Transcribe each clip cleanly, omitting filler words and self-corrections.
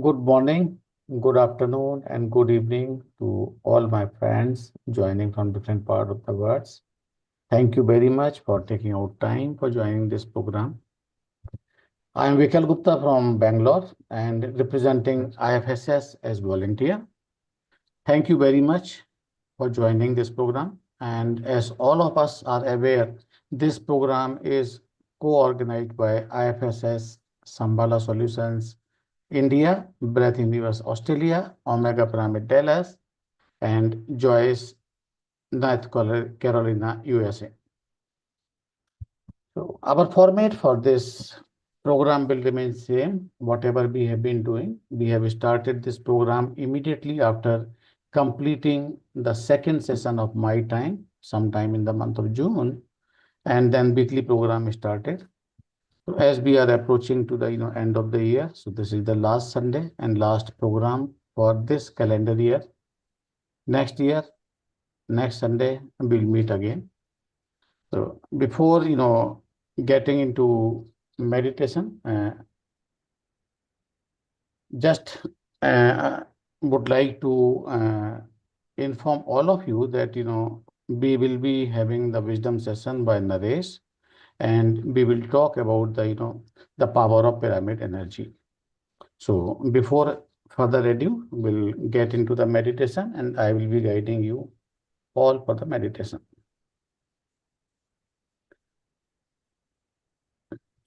Good morning, good afternoon, and good evening to all my friends joining from different parts of the world. Thank you very much for taking out time for joining this program. I am Vikal Gupta from Bangalore and representing IFSS as volunteer. Thank you very much for joining this program. And as all of us are aware, this program is co-organized by IFSS, Sambala Solutions, India, Breath Universe Australia, Omega Pyramid Dallas, and Joyce, North Carolina, USA. So our format for this program will remain same. Whatever we have been doing, we have started this program immediately after completing the second session of my time, sometime in the month of June, and then weekly program started. So as we are approaching to the end of the year, so this is the last Sunday and last program for this calendar year. Next year, next Sunday, we'll meet again. So before getting into meditation, just would like to inform all of you that we will be having the wisdom session by Naresh, and we will talk about the power of pyramid energy. So before further ado, we'll get into the meditation, and I will be guiding you all for the meditation.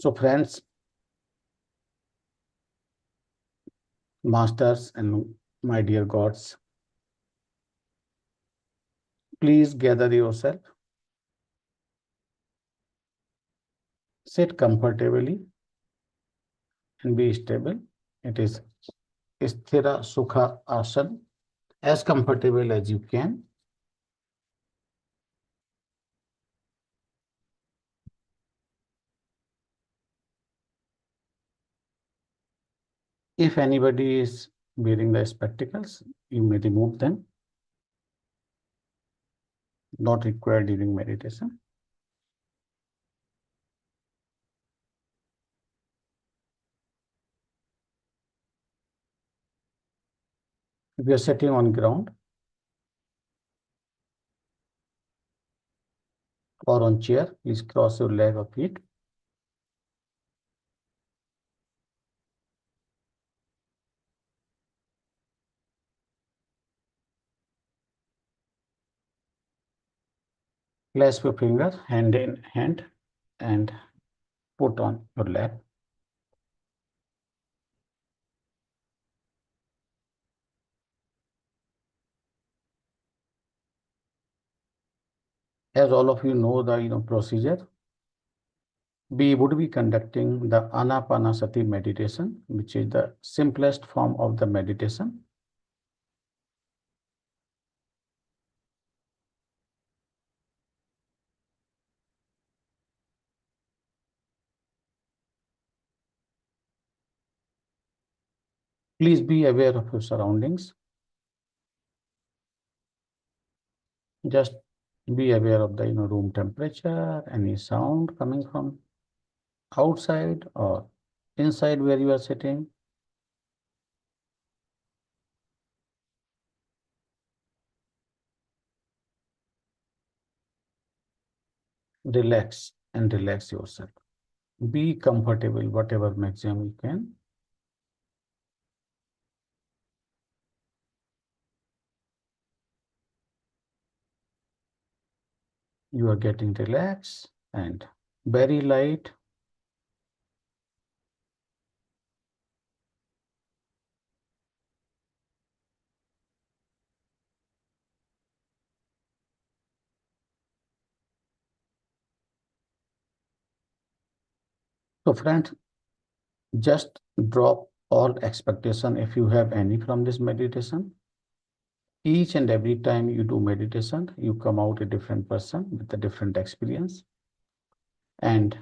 So friends, masters, and my dear gods, please gather yourself, sit comfortably, and be stable. It is Sthira Sukha Asana, as comfortable as you can. If anybody is wearing the spectacles, you may remove them. Not required during meditation. If you are sitting on ground or on chair, please cross your leg or feet. Clasp your finger hand in hand and put on your lap. As all of you know the procedure, we would be conducting the Anapanasati meditation, which is the simplest form of the meditation. Please be aware of your surroundings. Just be aware of the room temperature, any sound coming from outside or inside where you are sitting. Relax and relax yourself. Be comfortable, whatever maximum you can. You are getting relaxed and very light. So friends, just drop all expectation if you have any from this meditation. Each and every time you do meditation, you come out a different person with a different experience. And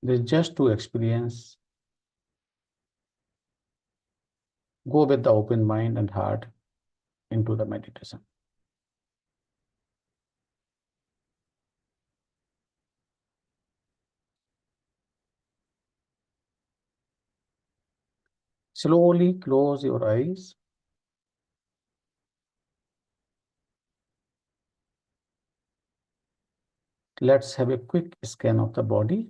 there's just to experience. Go with the open mind and heart into the meditation. Slowly close your eyes. Let's have a quick scan of the body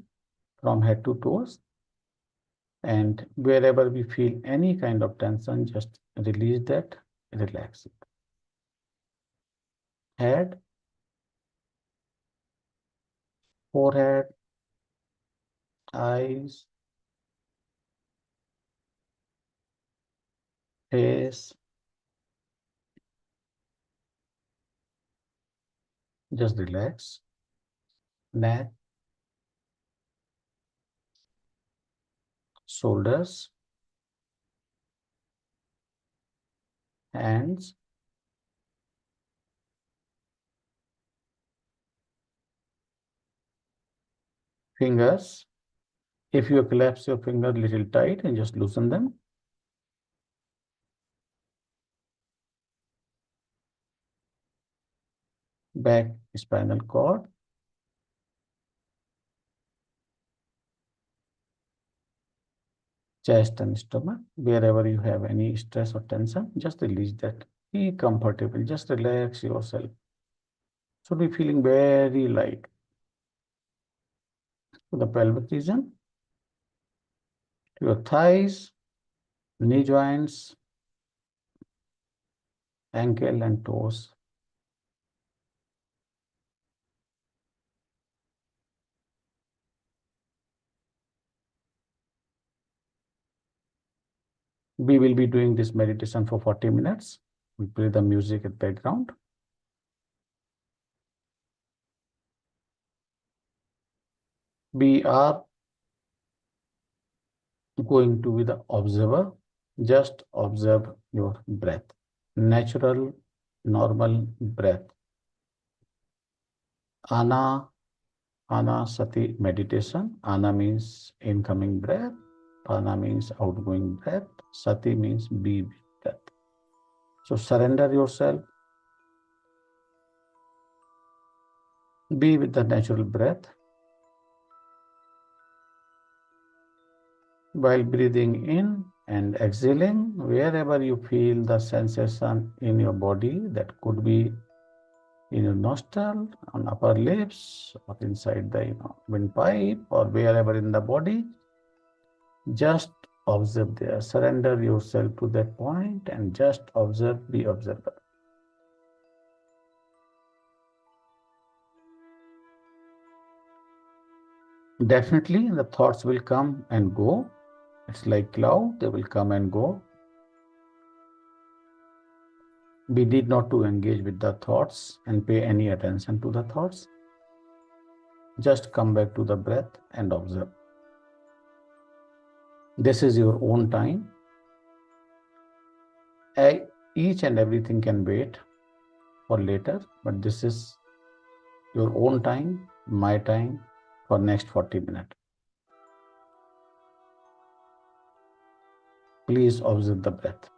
from head to toes. And wherever we feel any kind of tension, just release that, relax it. Head, forehead, eyes, face, just relax. Neck, shoulders, hands, fingers. If you collapse your finger a little tight and just loosen them. Back, spinal cord, chest and stomach. Wherever you have any stress or tension, just release that. Be comfortable, just relax yourself. Should be feeling very light. To the pelvic region, to your thighs, knee joints, ankle and toes. We will be doing this meditation for 40 minutes. We play the music at background. We are going to be the observer. Just observe your breath. Natural, normal breath. Anasati meditation. Ana means incoming breath. Prana means outgoing breath. Sati means be with breath. So surrender yourself. Be with the natural breath. While breathing in and exhaling, wherever you feel the sensation in your body, that could be in your nostril, on upper lips, or inside the windpipe, or wherever in the body, just observe there. Surrender yourself to that point and just observe, be observer. Definitely the thoughts will come and go. It's like cloud, they will come and go. We need not to engage with the thoughts and pay any attention to the thoughts. Just come back to the breath and observe. This is your own time. Each and everything can wait for later, but this is your own time, my time, for next 40 minutes. Please observe the breath.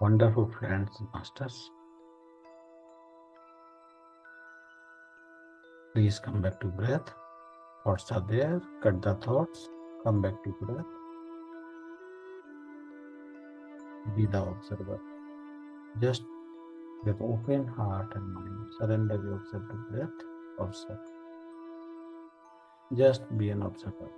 Wonderful friends, masters. Please come back to breath. Thoughts are there. Cut the thoughts. Come back to breath. Be the observer. Just with open heart and mind, surrender yourself to breath. Observe. Just be an observer.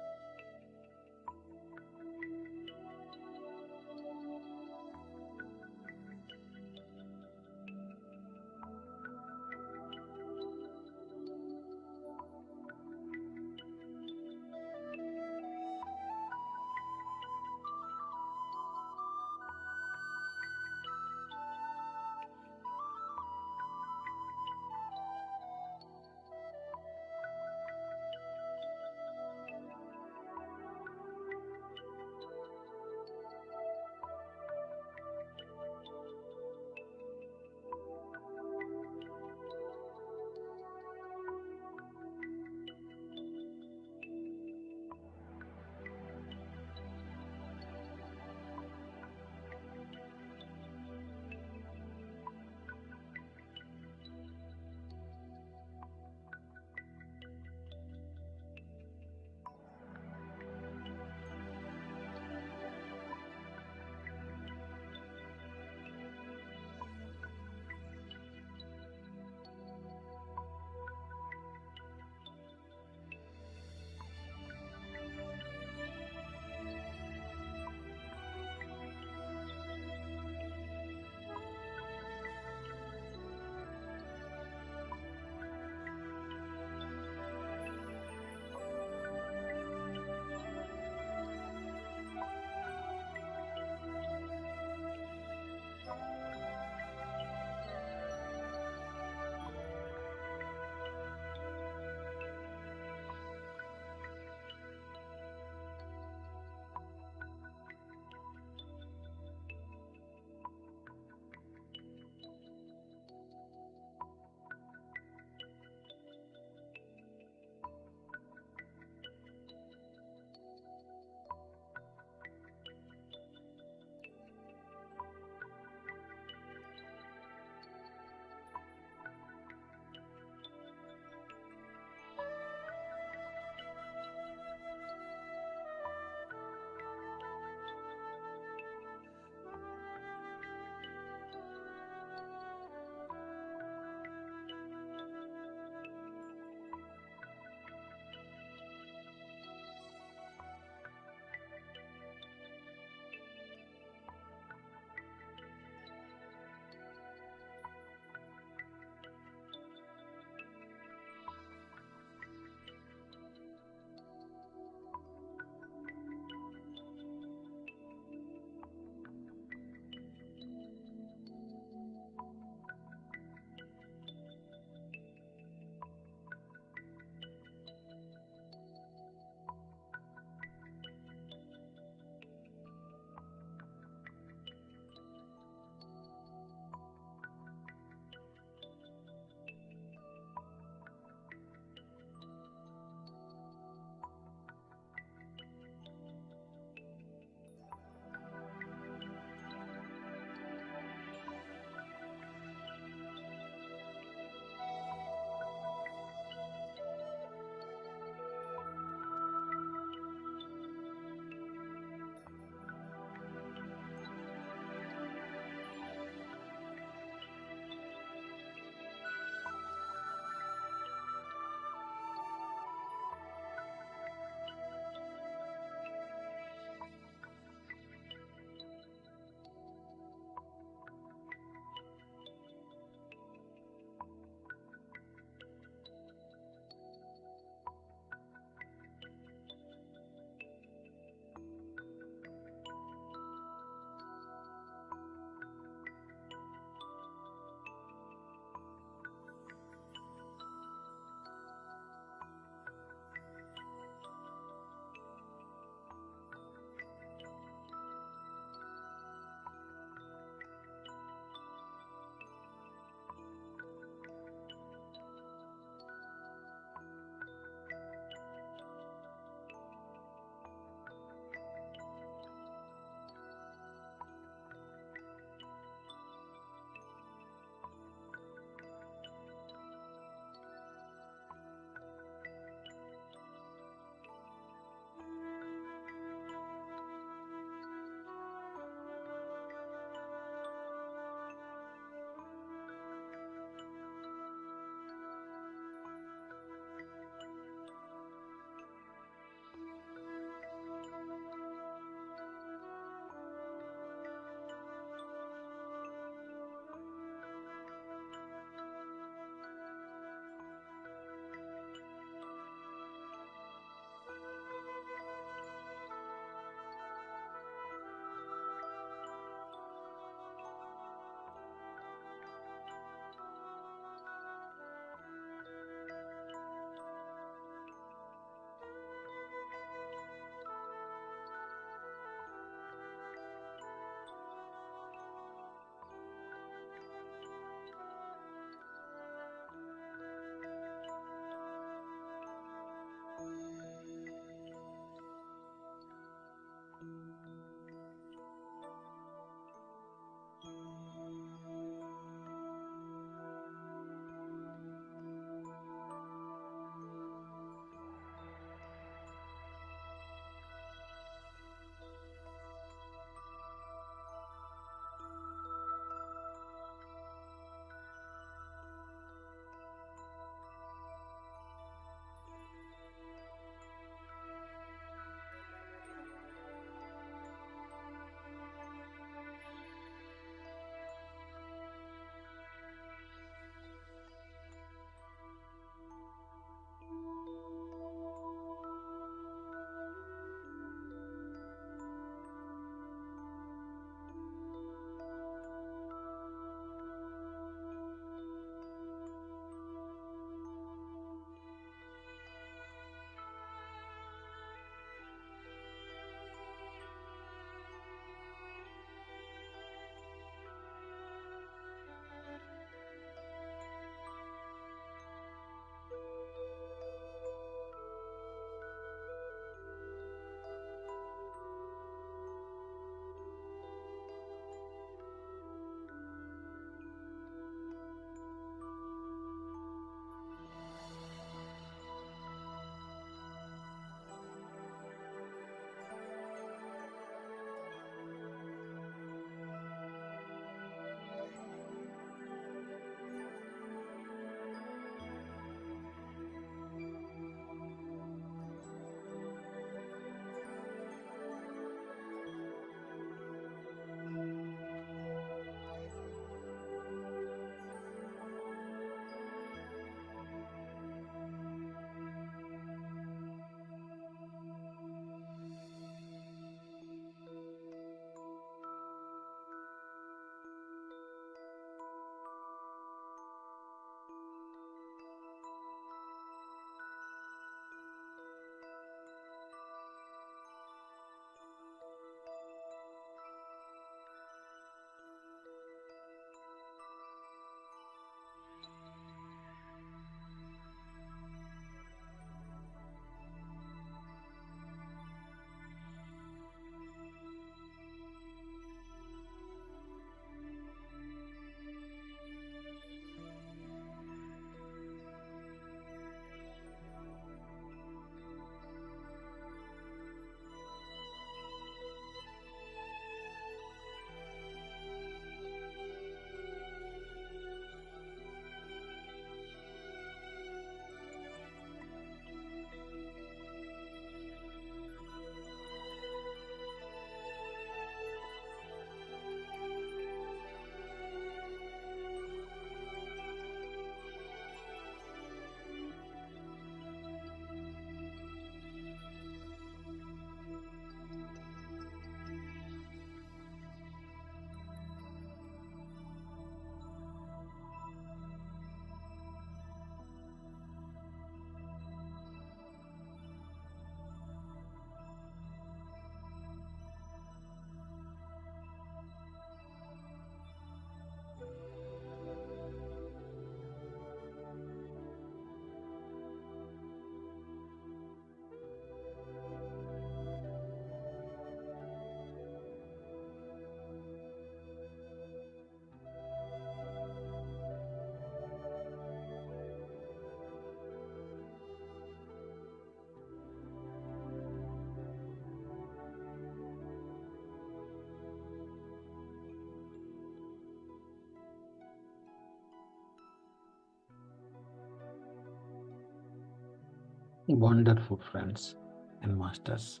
Wonderful friends and masters.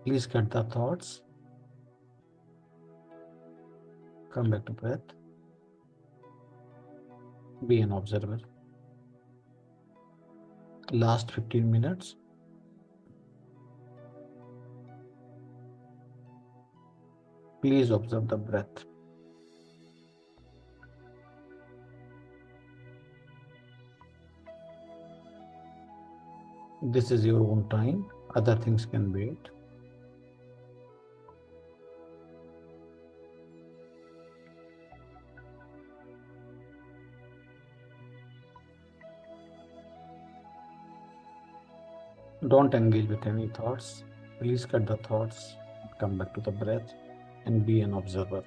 Please cut the thoughts. Come back to breath. Be an observer. Last 15 minutes. Please observe the breath. This is your own time. Other things can wait. Don't engage with any thoughts. Please cut the thoughts. Come back to the breath and be an observer.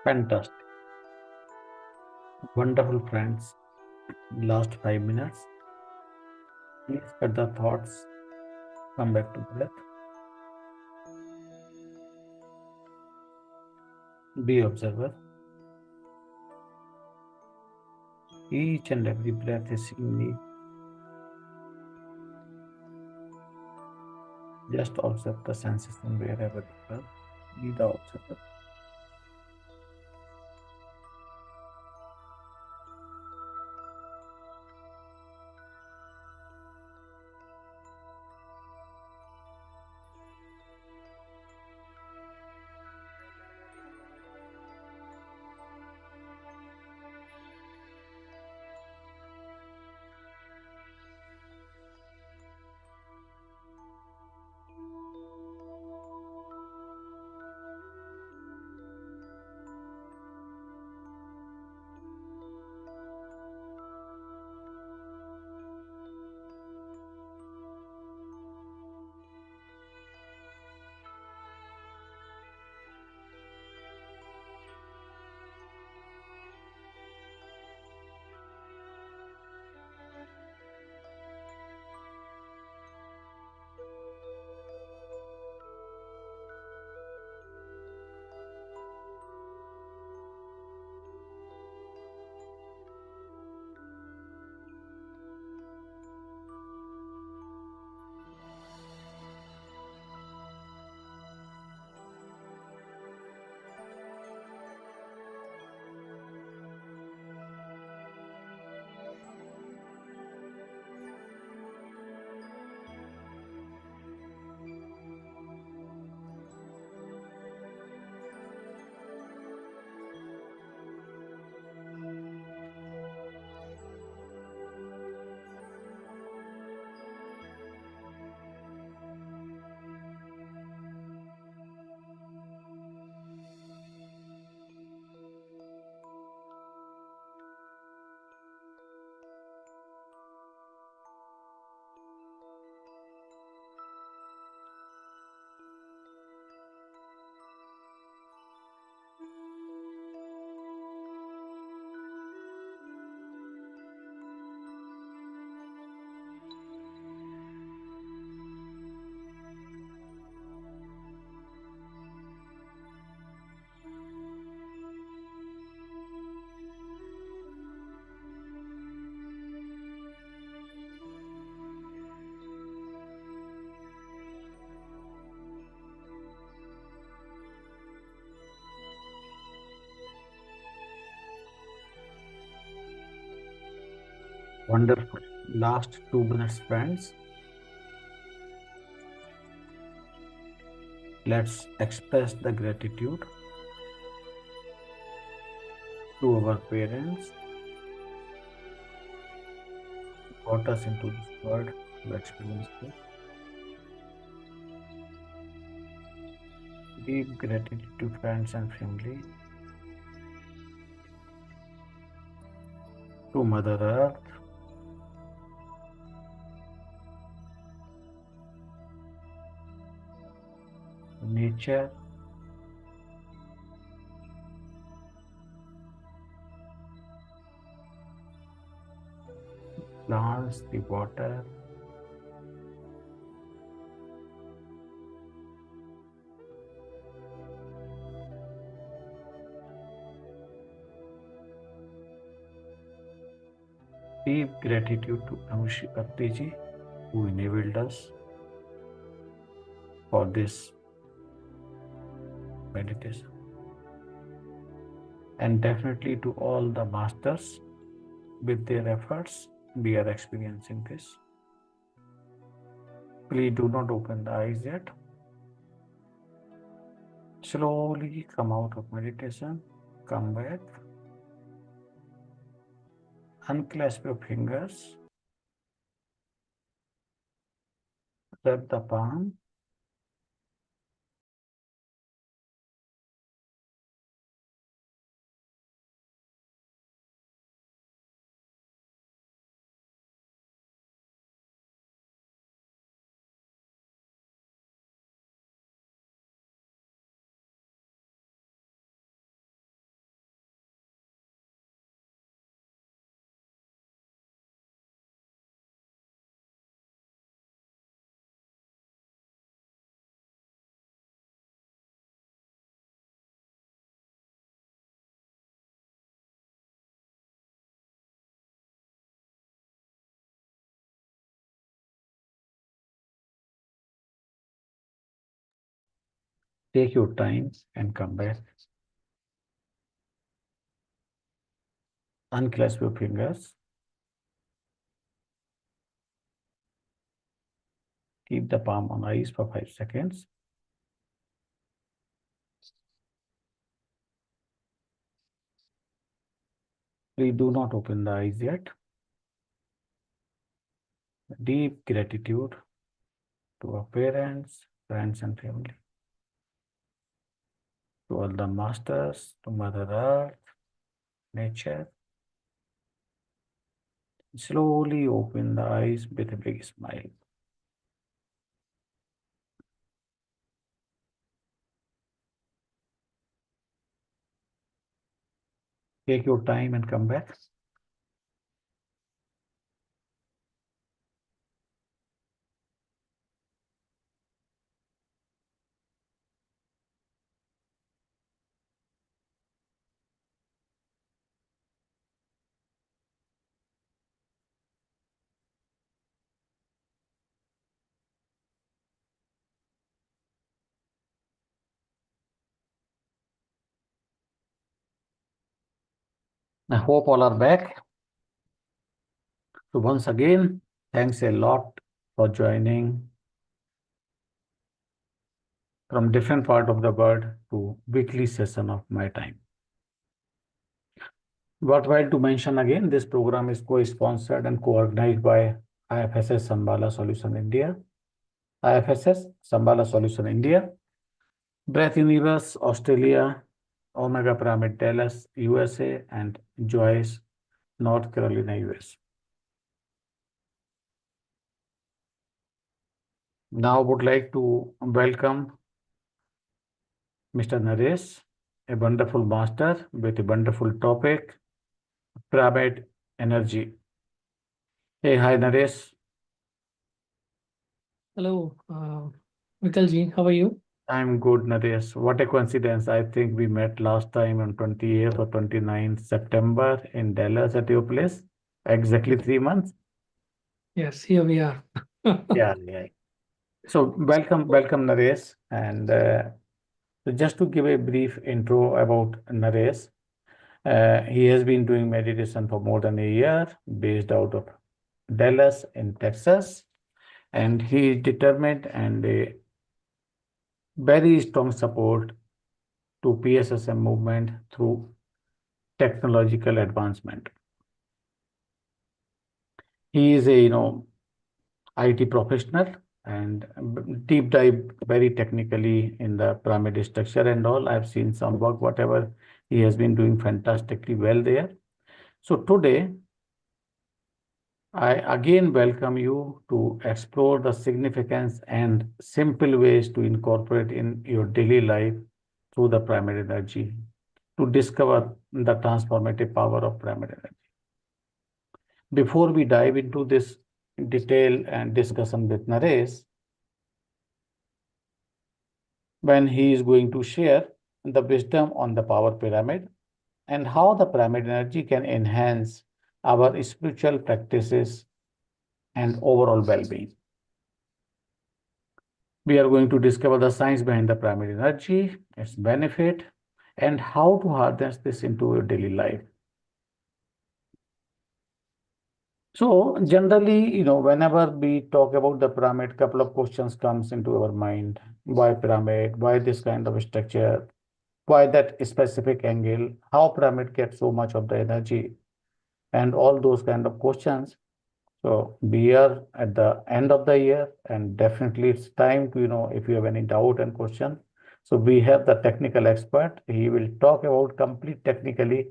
Fantastic. Wonderful friends. Last 5 minutes. Please cut the thoughts. Come back to breath. Be observer. Each and every breath is unique. Just observe the sensation wherever you are. Be the observer. Wonderful. Last 2 minutes, friends. Let's express the gratitude to our parents who brought us into this world to experience this. Deep gratitude to friends and family, to Mother Earth, to nature, plants, the water, deep gratitude to Anushi Ji, who enabled us for this meditation. And definitely to all the masters, with their efforts, we are experiencing this. Please do not open the eyes yet. Slowly come out of meditation, come back, unclasp your fingers, rub the palm, Take your time and come back. Unclasp your fingers. Keep the palm on eyes for 5 seconds. Please do not open the eyes yet. Deep gratitude to our parents, friends, and family. To all the masters, to Mother Earth, nature. Slowly open the eyes with a big smile. Take your time and come back. I hope all are back. So once again, thanks a lot for joining from different part of the world to weekly session of my time. Worthwhile to mention again, this program is co-sponsored and co-organized by IFSS Sambala Solution India, IFSS Sambala Solution India, Breath Universe Australia, Omega Pyramid Dallas USA, and Joyce North Carolina US. Now I would like to welcome Mr. Naresh, a wonderful master with a wonderful topic, pyramid energy. Hey, hi Naresh. Hello, Vikalji, how are you? I'm good, Naresh. What a coincidence. I think we met last time on 28th or 29th September in Dallas at your place. Exactly 3 months. Yes, here we are. Yeah, yeah. So welcome, Naresh. And so just to give a brief intro about Naresh, he has been doing meditation for more than a year, based out of Dallas in Texas, and he is determined and a very strong support to PSSM movement through technological advancement. He is a IT professional and deep dive very technically in the pyramid structure and all. I've seen some work, whatever he has been doing fantastically well there. So today, I again welcome you to explore the significance and simple ways to incorporate in your daily life through the pyramid energy to discover the transformative power of pyramid energy. Before we dive into this detail and discussion with Naresh, when he is going to share the wisdom on the power pyramid and how the pyramid energy can enhance our spiritual practices and overall well-being. We are going to discover the science behind the pyramid energy, its benefit, and how to harness this into your daily life. So generally, whenever we talk about the pyramid, couple of questions comes into our mind. Why pyramid? Why this kind of structure? Why that specific angle? How pyramid gets so much of the energy? And all those kind of questions. So we are at the end of the year, and definitely it's time to, if you have any doubt and question. So we have the technical expert. He will talk about complete technically.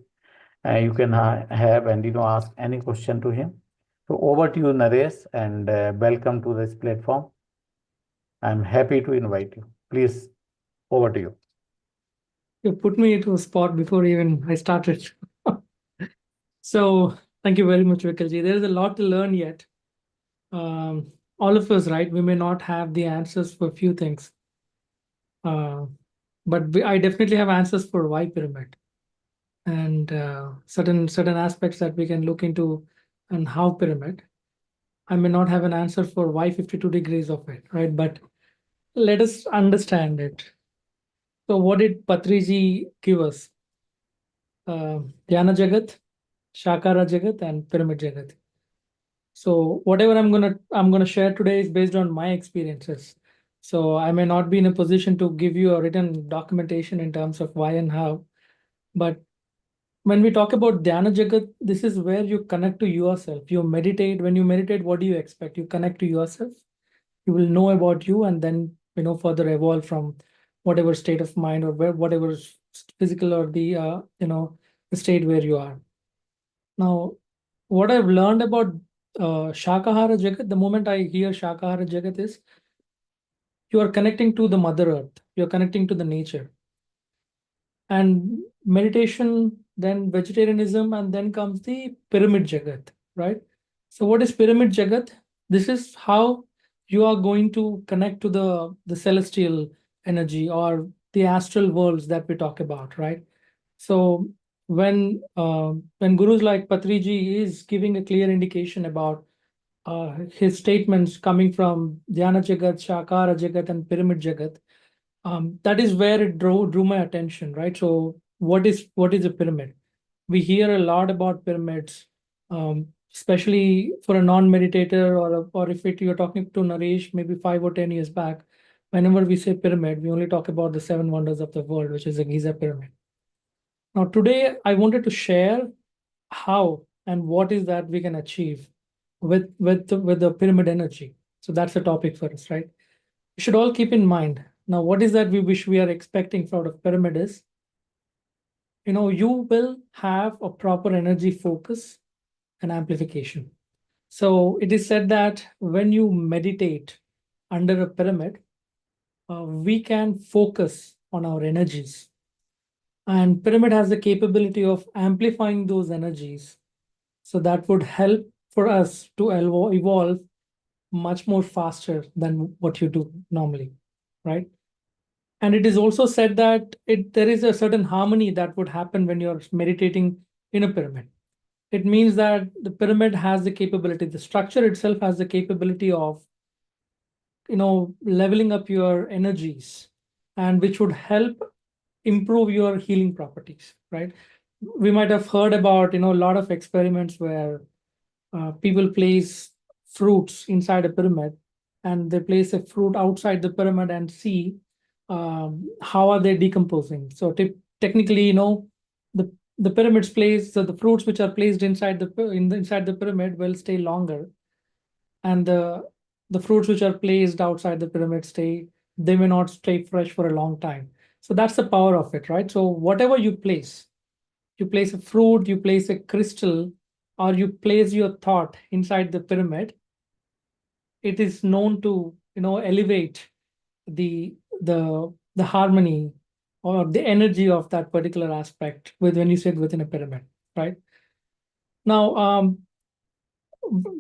You can have and ask any question to him. So over to you, Naresh, and welcome to this platform. I'm happy to invite you. Please, over to you. You put me into a spot before even I started. So thank you very much, Vikalji. There is a lot to learn yet. All of us, right? We may not have the answers for a few things, uh, but I definitely have answers for why pyramid and certain aspects that we can look into and how pyramid. I may not have an answer for why 52 degrees of it, right? But let us understand it. So what did Patriji give us? Dhyana Jagat, Shakara Jagat, and Pyramid Jagat. So whatever I'm gonna share today is based on my experiences. So I may not be in a position to give you a written documentation in terms of why and how, but when we talk about Dhyana Jagat, this is where you connect to yourself. You meditate. When you meditate, what do you expect? You connect to yourself. You will know about you, and then further evolve from whatever state of mind or whatever physical or the state where you are. Now, what I've learned about Shakahara Jagat, the moment I hear Shakahara Jagat is you are connecting to the Mother Earth, you're connecting to the nature. And meditation, then vegetarianism, and then comes the Pyramid Jagat, right? So, what is Pyramid Jagat? This is how you are going to connect to the celestial energy or the astral worlds that we talk about, right? So when gurus like Patriji is giving a clear indication about his statements coming from Dhyana Jagat, Shakara Jagat, and Pyramid Jagat, that is where it drew my attention, right? So what is a pyramid? We hear a lot about pyramids, especially for a non-meditator or if you're talking to Naresh maybe 5 or 10 years back. Whenever we say pyramid, we only talk about the seven wonders of the world, which is the Giza pyramid. Now, today I wanted to share how and what is that we can achieve with the pyramid energy. So that's the topic for us, right? We should all keep in mind. Now, what is that we wish we are expecting out of pyramid is, you will have a proper energy focus and amplification. So it is said that when you meditate under a pyramid, we can focus on our energies. And pyramid has the capability of amplifying those energies. So that would help for us to evolve much more faster than what you do normally, right? And it is also said that there is a certain harmony that would happen when you're meditating in a pyramid. It means that the pyramid has the capability, the structure itself has the capability of leveling up your energies, and which would help improve your healing properties, right? We might have heard about a lot of experiments where people place fruits inside a pyramid, and they place a fruit outside the pyramid and see how are they decomposing. So technically, the pyramids placed, so the fruits which are placed inside the pyramid will stay longer, and the fruits which are placed outside the pyramid they may not stay fresh for a long time. So that's the power of it, right? So whatever you place a fruit, you place a crystal, or you place your thought inside the pyramid, it is known to elevate the harmony or the energy of that particular aspect with when you sit within a pyramid, right? Now,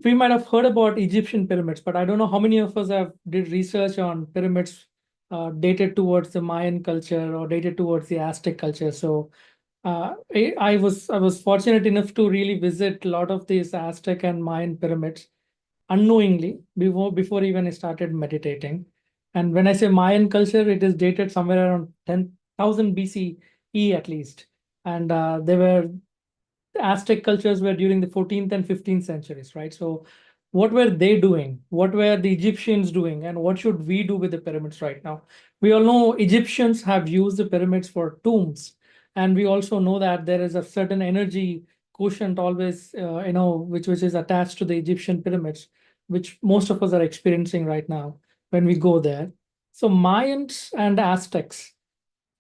we might have heard about Egyptian pyramids, but I don't know how many of us have did research on pyramids dated towards the Mayan culture or dated towards the Aztec culture. So I was fortunate enough to really visit a lot of these Aztec and Mayan pyramids unknowingly before even I started meditating. And when I say Mayan culture, it is dated somewhere around 10,000 BCE at least, and they were the Aztec cultures were during the 14th and 15th centuries, right? So, what were they doing? What were the Egyptians doing? And what should we do with the pyramids right now? We all know Egyptians have used the pyramids for tombs. And we also know that there is a certain energy quotient always, which is attached to the Egyptian pyramids, which most of us are experiencing right now when we go there. So, Mayans and Aztecs,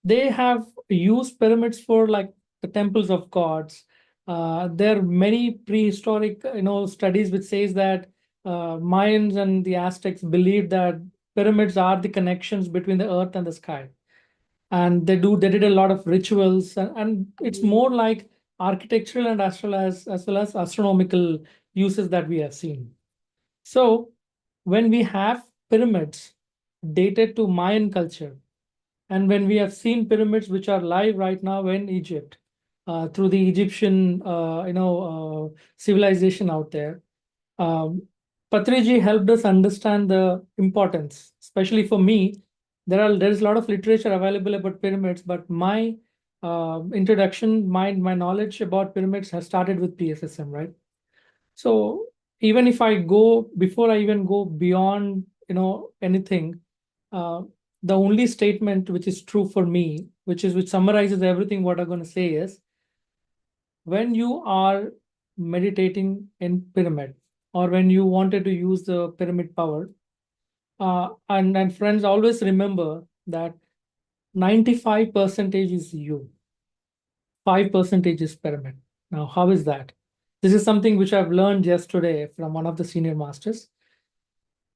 they have used pyramids for like the temples of gods. There are many prehistoric studies which says that Mayans and the Aztecs believed that pyramids are the connections between the earth and the sky, and they did a lot of rituals, and it's more like architectural and as well as astronomical uses that we have seen. So when we have pyramids dated to Mayan culture, and when we have seen pyramids which are live right now in Egypt, through the Egyptian, civilization out there, um, Patriji helped us understand the importance, especially for me, there's a lot of literature available about pyramids, but my introduction, my knowledge about pyramids has started with PSSM, right? So even if I go before I even go beyond, anything, uh, the only statement which is true for me, which summarizes everything what I'm going to say is, when you are meditating in pyramid, or when you wanted to use the pyramid power, and friends, always remember that 95 percentage is you, 5 percentage is pyramid. Now, how is that? This is something which I've learned yesterday from one of the senior masters.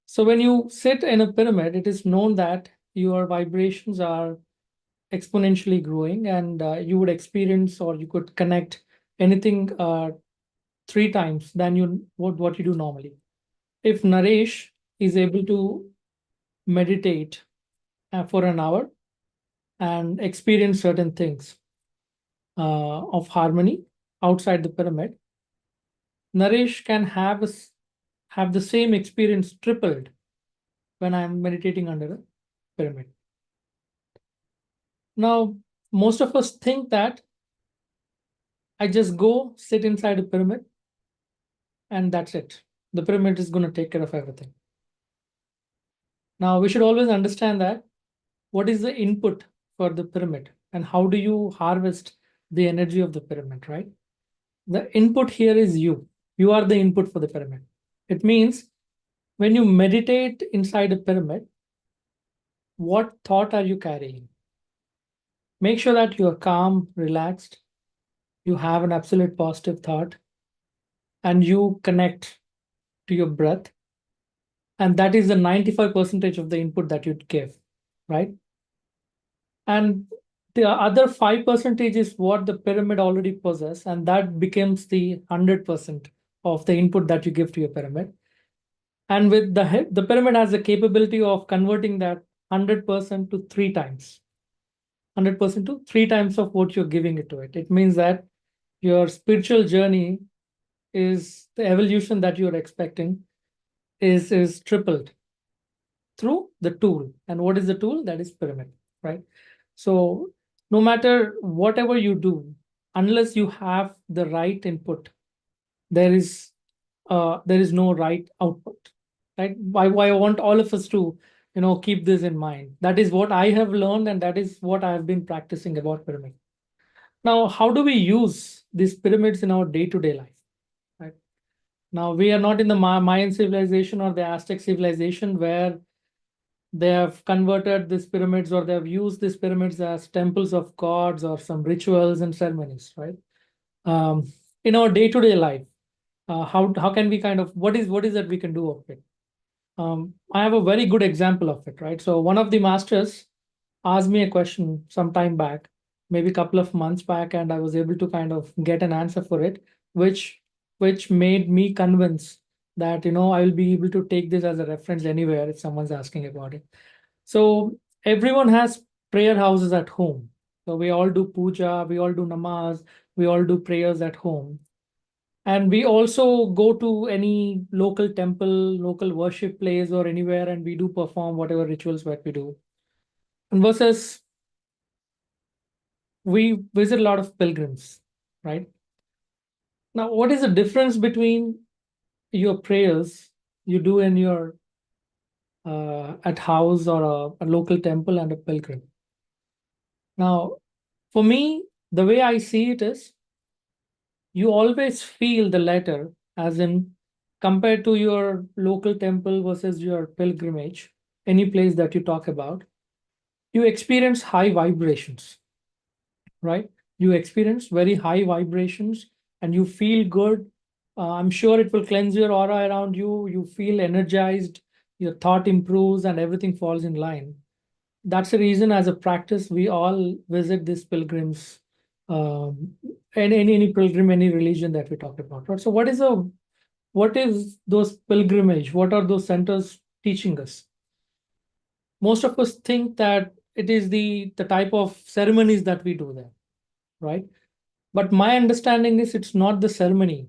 So when you sit in a pyramid, it is known that your vibrations are exponentially growing, and you would experience, or you could connect anything 3 times than what you do normally. If Naresh is able to meditate for an hour and experience certain things of harmony outside the pyramid, Naresh can have the same experience tripled when I'm meditating under a pyramid. Now, most of us think that I just go sit inside a pyramid and that's it. The pyramid is going to take care of everything. Now, we should always understand that what is the input for the pyramid and how do you harvest the energy of the pyramid, right? The input here is you. You are the input for the pyramid. It means when you meditate inside a pyramid, what thought are you carrying? Make sure that you are calm, relaxed, you have an absolute positive thought, and you connect to your breath. And that is the 95 percentage of the input that you give, right? And the other 5 percentage is what the pyramid already possess, and that becomes the 100% of the input that you give to your pyramid. And with the pyramid has the capability of converting that 100% to 3 times, 100% to 3 times of what you're giving it to it. It means that your spiritual journey is the evolution that you're expecting is tripled through the tool. And what is the tool? That is pyramid, right? So no matter whatever you do, unless you have the right input, there is no right output, right? Why I want all of us to keep this in mind. That is what I have learned, and that is what I have been practicing about pyramid. Now, how do we use these pyramids in our day-to-day life, right? Now, we are not in the Mayan civilization or the Aztec civilization where they have converted these pyramids, or they have used these pyramids as temples of gods or some rituals and ceremonies, right? um, in our day-to-day life, how can we kind of, what is that we can do of it? I have a very good example of it, right? So one of the masters asked me a question some time back, maybe a couple of months back, and I was able to kind of get an answer for it, which made me convinced that I will be able to take this as a reference anywhere if someone's asking about it. So everyone has prayer houses at home. So we all do puja, we all do namaz, we all do prayers at home. And we also go to any local temple, local worship place, or anywhere, and we do perform whatever rituals that we do. And versus we visit a lot of pilgrims, right? Now, what is the difference between your prayers you do in your at house or a local temple and a pilgrim? Now, for me, the way I see it is, you always feel the latter, as in compared to your local temple versus your pilgrimage, any place that you talk about, you experience high vibrations, right? You experience very high vibrations and you feel good. I'm sure it will cleanse your aura around you. You feel energized, your thought improves, and everything falls in line. That's the reason, as a practice, we all visit these pilgrims, um, and any pilgrim, any religion that we talk about, right? So what is those pilgrimage? What are those centers teaching us? Most of us think that it is the type of ceremonies that we do there, right? But my understanding is it's not the ceremony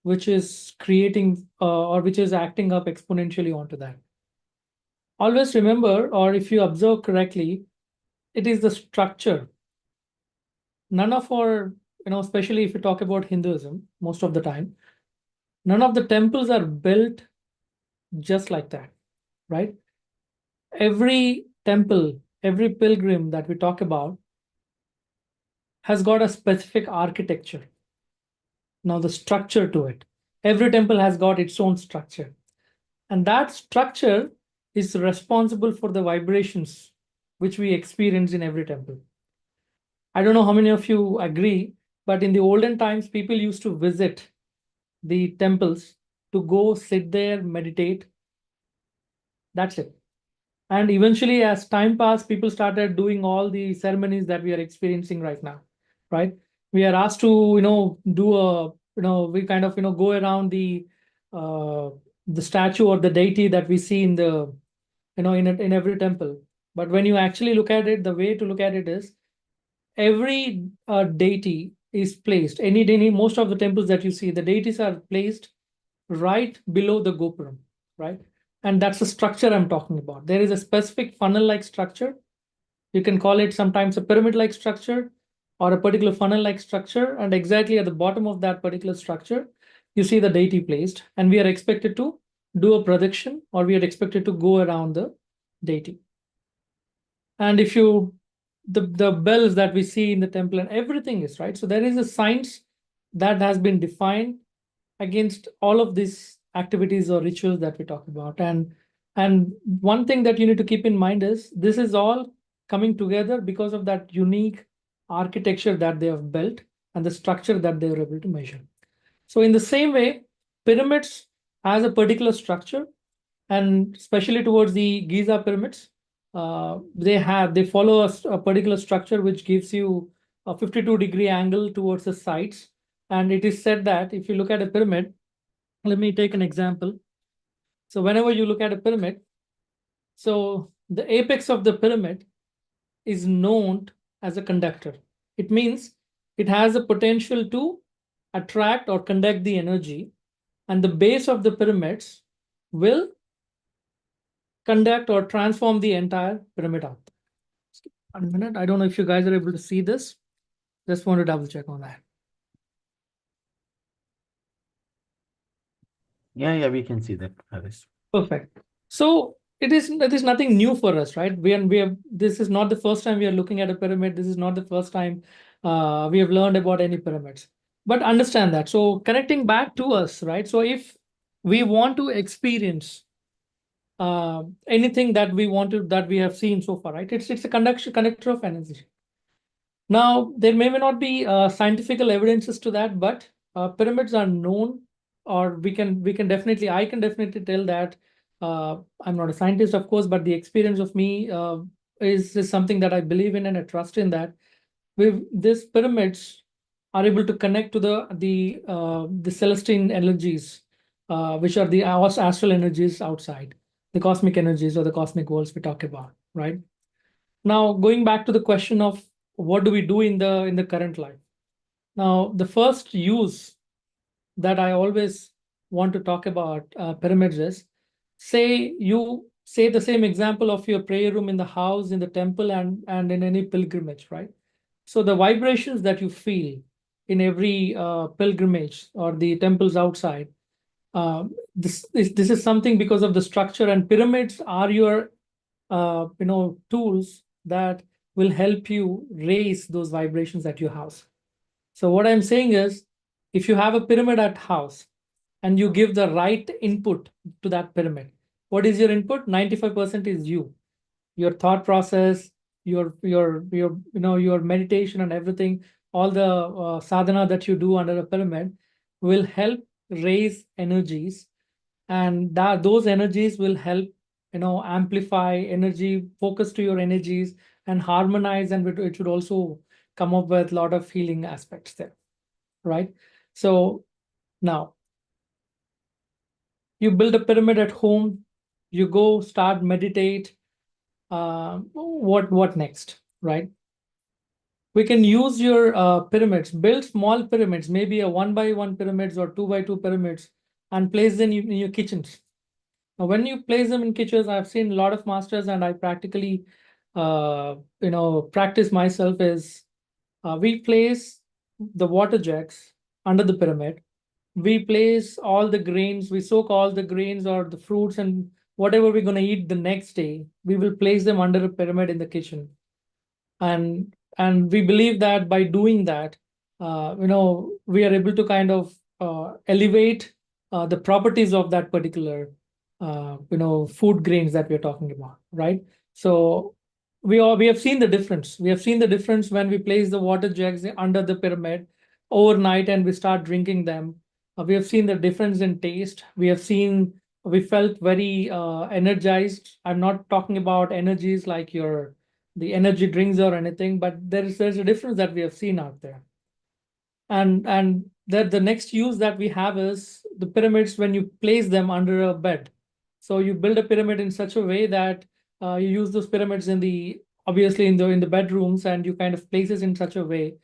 which is creating or which is acting up exponentially onto that. always remember, or if you observe correctly, it is the structure. None of our, especially if you talk about Hinduism, most of the time, none of the temples are built just like that, right? Every temple, every pilgrim that we talk about has got a specific architecture. Now, the structure to it. Every temple has got its own structure. And that structure is responsible for the vibrations which we experience in every temple. I don't know how many of you agree, but in the olden times, people used to visit the temples to go sit there, meditate. That's it. And eventually, as time passed, people started doing all the ceremonies that we are experiencing right now, right? We are asked to, do a, we kind of, go around uh, the statue or the deity that we see in the, in every temple. But when you actually look at it, the way to look at it is every deity is placed. Most of the temples that you see, the deities are placed right below the gopuram, right? And that's the structure I'm talking about. There is a specific funnel-like structure. You can call it sometimes a pyramid-like structure or a particular funnel-like structure. And exactly at the bottom of that particular structure, you see the deity placed. And we are expected to do a prediction, or we are expected to go around the deity. And if you, the bells that we see in the temple and everything is right. So there is a science that has been defined against all of these activities or rituals that we talk about. And one thing that you need to keep in mind is this is all coming together because of that unique architecture that they have built and the structure that they were able to measure. So in the same way, pyramids has a particular structure, and especially towards the Giza pyramids, they follow a particular structure which gives you a 52-degree angle towards the sides. And it is said that if you look at a pyramid, let me take an example. So whenever you look at a pyramid, so the apex of the pyramid is known as a conductor. It means it has the potential to attract or conduct the energy, and the base of the pyramids will conduct or transform the entire pyramid out. 1 minute. I don't know if you guys are able to see this. Just want to double check on that. Yeah, we can see that, Naresh. Perfect. So it is nothing new for us, right? We have this is not the first time we are looking at a pyramid. This is not the first time we have learned about any pyramids. But understand that. So connecting back to us, right? So if we want to experience anything that we have seen so far, right? It's a connector of energy. Now, there may not be scientific evidences to that, but pyramids are known, or we can definitely, I can definitely tell that I'm not a scientist, of course, but the experience of me is something that I believe in and I trust in that. These pyramids are able to connect to the celestine energies, which are the astral energies outside, the cosmic energies or the cosmic worlds we talk about, right? Now, going back to the question of what do we do in the current life? Now, the first use that I always want to talk about pyramids is, say the same example of your prayer room in the house, in the temple, and in any pilgrimage, right? So the vibrations that you feel in every pilgrimage or the temples outside, this is something because of the structure, and pyramids are your tools that will help you raise those vibrations at your house. So what I'm saying is, if you have a pyramid at house and you give the right input to that pyramid, what is your input? 95% is your thought process, your meditation and everything, all the sadhana that you do under a pyramid will help raise energies, and that those energies will help amplify energy, focus to your energies, and harmonize, and it should also come up with a lot of healing aspects there, right? So now you build a pyramid at home, you go start meditate. What next, right? We can use your pyramids, build small pyramids, maybe a 1 by 1 pyramids or 2 by 2 pyramids, and place them in your kitchens. When you place them in kitchens, I've seen a lot of masters, and I practically, practice myself is we place the water jugs under the pyramid. We place all the grains, we soak all the grains or the fruits and whatever we're going to eat the next day. We will place them under a pyramid in the kitchen, and we believe that by doing that, we are able to kind of elevate the properties of that particular food grains that we're talking about, right? So we have seen the difference. We have seen the difference when we place the water jugs under the pyramid overnight and we start drinking them. We have seen the difference in taste. We felt very energized. I'm not talking about energies like your the energy drinks or anything, but there's a difference that we have seen out there. And that the next use that we have is the pyramids when you place them under a bed. So you build a pyramid in such a way that you use those pyramids in the obviously in the bedrooms, and you kind of place it in such a way.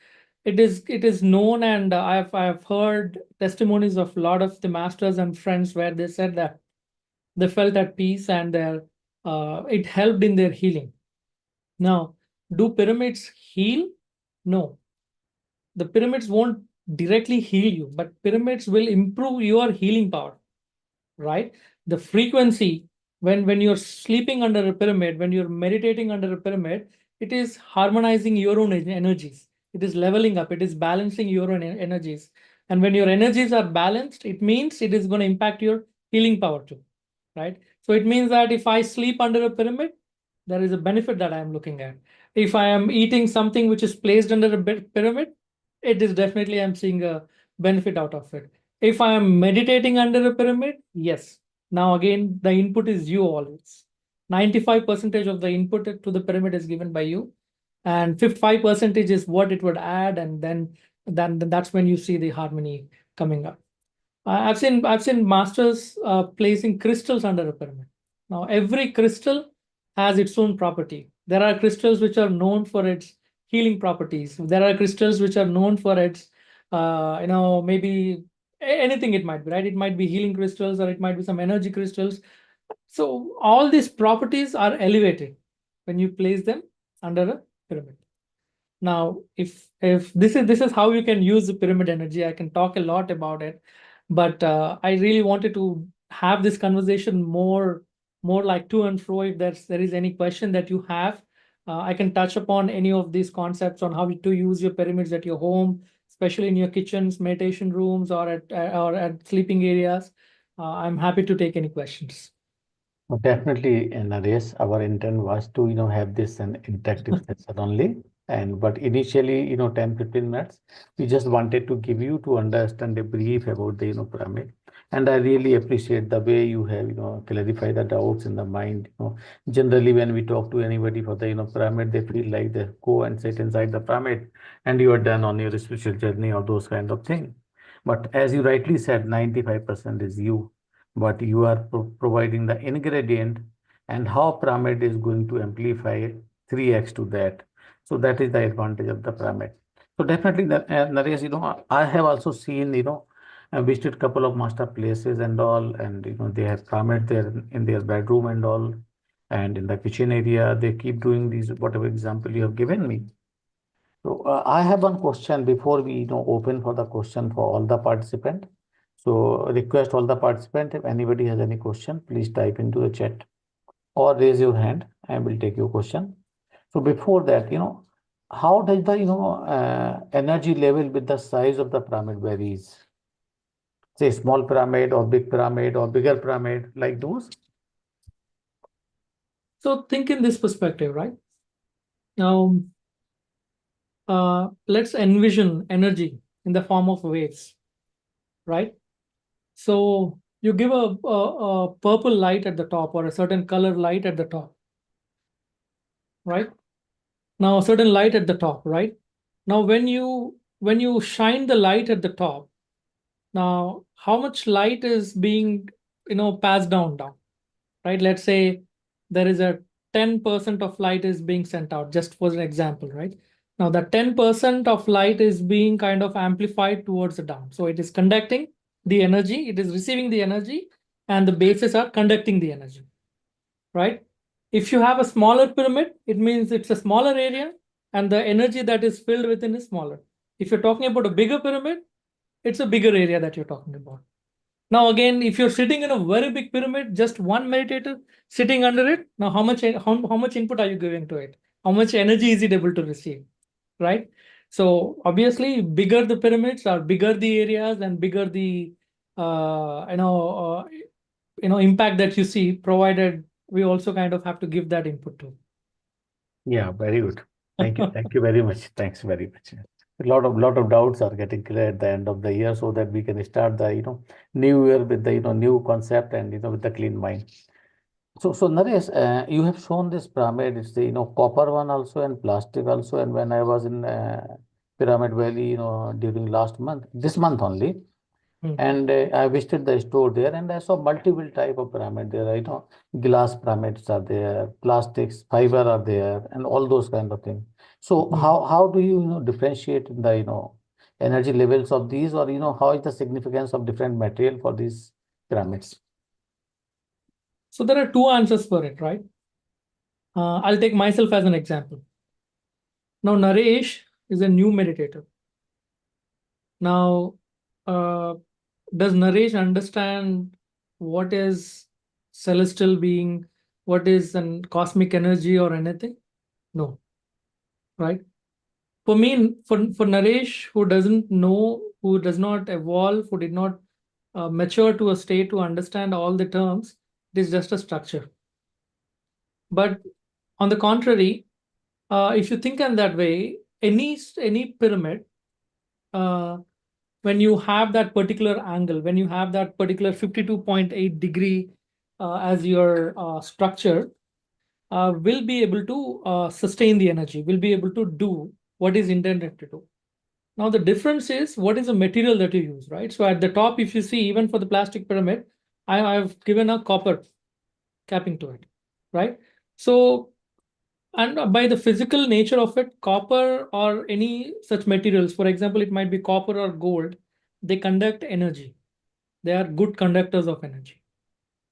It is known, and I've heard testimonies of a lot of the masters and friends where they said that they felt at peace, and it helped in their healing. Now, do pyramids heal? No, the pyramids won't directly heal you, but pyramids will improve your healing power, right? The frequency when you're sleeping under a pyramid, when you're meditating under a pyramid, it is harmonizing your own energies. It is leveling up, it is balancing your own energies. And when your energies are balanced, it means it is going to impact your healing power too, right? So it means that if I sleep under a pyramid, there is a benefit that I am looking at. If I am eating something which is placed under a pyramid, it is definitely I'm seeing a benefit out of it. If I am meditating under a pyramid, yes. Now again, the input is you always. 95% of the input to the pyramid is given by you, and 55% is what it would add, and then that's when you see the harmony coming up. I've seen masters placing crystals under a pyramid. Now every crystal has its own property. There are crystals which are known for its healing properties. There are crystals which are known for its maybe anything it might be, right? It might be healing crystals or it might be some energy crystals. So all these properties are elevated when you place them under a pyramid. Now, if this is how you can use the pyramid energy, I can talk a lot about it, but I really wanted to have this conversation more like to and fro. If there is any question that you have, I can touch upon any of these concepts on how to use your pyramids at your home, especially in your kitchens, meditation rooms, or at sleeping areas. I'm happy to take any questions. Definitely, Naresh, our intent was to, have this an interactive session only. And but initially, 10, 15 minutes, we just wanted to give you to understand a brief about the, pyramid. And I really appreciate the way you have, clarified the doubts in the mind. Generally, when we talk to anybody for the, pyramid, they feel like they go and sit inside the pyramid and you are done on your spiritual journey or those kind of things. But as you rightly said, 95% is you, but you are providing the ingredient, and how pyramid is going to amplify 3x to that. So that is the advantage of the pyramid. So definitely, Naresh, I have also seen, I visited couple of master places and all, and they have pyramid there in their bedroom and all, and in the kitchen area they keep doing these whatever example you have given me. So I have one question before we open for the question for all the participant. So request all the participant, if anybody has any question, please type into the chat or raise your hand. I will take your question. So before that, how does the energy level with the size of the pyramid varies? Say small pyramid or big pyramid or bigger pyramid like those. So think in this perspective, right? Now, let's envision energy in the form of waves, right? So you give a purple light at the top or a certain color light at the top, right? Now a certain light at the top, right? Now when you shine the light at the top, now how much light is being passed down, right? Let's say there is a 10% of light is being sent out, just for an example, right? Now the 10% of light is being kind of amplified towards the down. So it is conducting the energy, it is receiving the energy, and the bases are conducting the energy, right? If you have a smaller pyramid, it means it's a smaller area and the energy that is filled within is smaller. If you're talking about a bigger pyramid, it's a bigger area that you're talking about. Now, again, if you're sitting in a very big pyramid, just one meditator sitting under it, now how much input are you giving to it? How much energy is it able to receive, right? So obviously, bigger the pyramids are bigger the areas and bigger the uh, you know uh, impact that you see. Provided we also kind of have to give that input to. Yeah, very good. Thank you. Thank you very much. Thanks very much. A lot of doubts are getting clear at the end of the year so that we can start the, new year with the, new concept and, with the clean mind. So Naresh, you have shown this pyramid. It's the, copper one also and plastic also. And when I was in Pyramid Valley, during last month, this month only, Hmm. and I visited the store there and I saw multiple type of pyramid there. Glass pyramids are there, plastics, fiber are there, and all those kind of things. So Hmm. how do you, differentiate the, energy levels of these, or how is the significance of different material for these pyramids? So there are two answers for it, right? I'll take myself as an example. Now, Naresh is a new meditator. Now, uh, does Naresh understand what is celestial being, what is an cosmic energy or anything? No, right? For me, for Naresh, who doesn't know, who does not evolve, who did not mature to a state to understand all the terms, it is just a structure. But on the contrary, if you think in that way, any pyramid, uh, when you have that particular angle, when you have that particular 52.8 degree as your structure, will be able to sustain the energy, will be able to do what is intended to do. Now, the difference is what is the material that you use, right? So at the top, if you see, even for the plastic pyramid, I've given a copper capping to it, right? So, and by the physical nature of it, copper or any such materials, for example, it might be copper or gold, they conduct energy. They are good conductors of energy,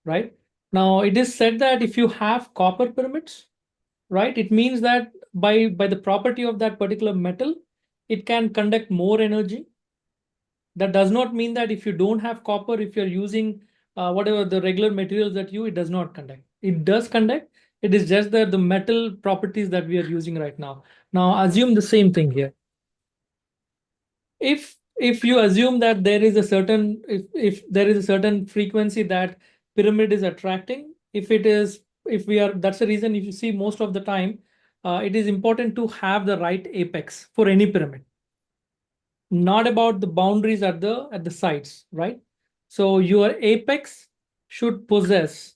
right? Now, it is said that if you have copper pyramids, right, it means that by the property of that particular metal, it can conduct more energy. That does not mean that if you don't have copper, if you're using whatever the regular materials that it does not conduct. It does conduct. It is just that the metal properties that we are using right now. Now, assume the same thing here. If you assume that there is a certain if there is a certain frequency that pyramid is attracting, if we are that's the reason if you see most of the time, it is important to have the right apex for any pyramid, not about the boundaries at the sides, right? So your apex should possess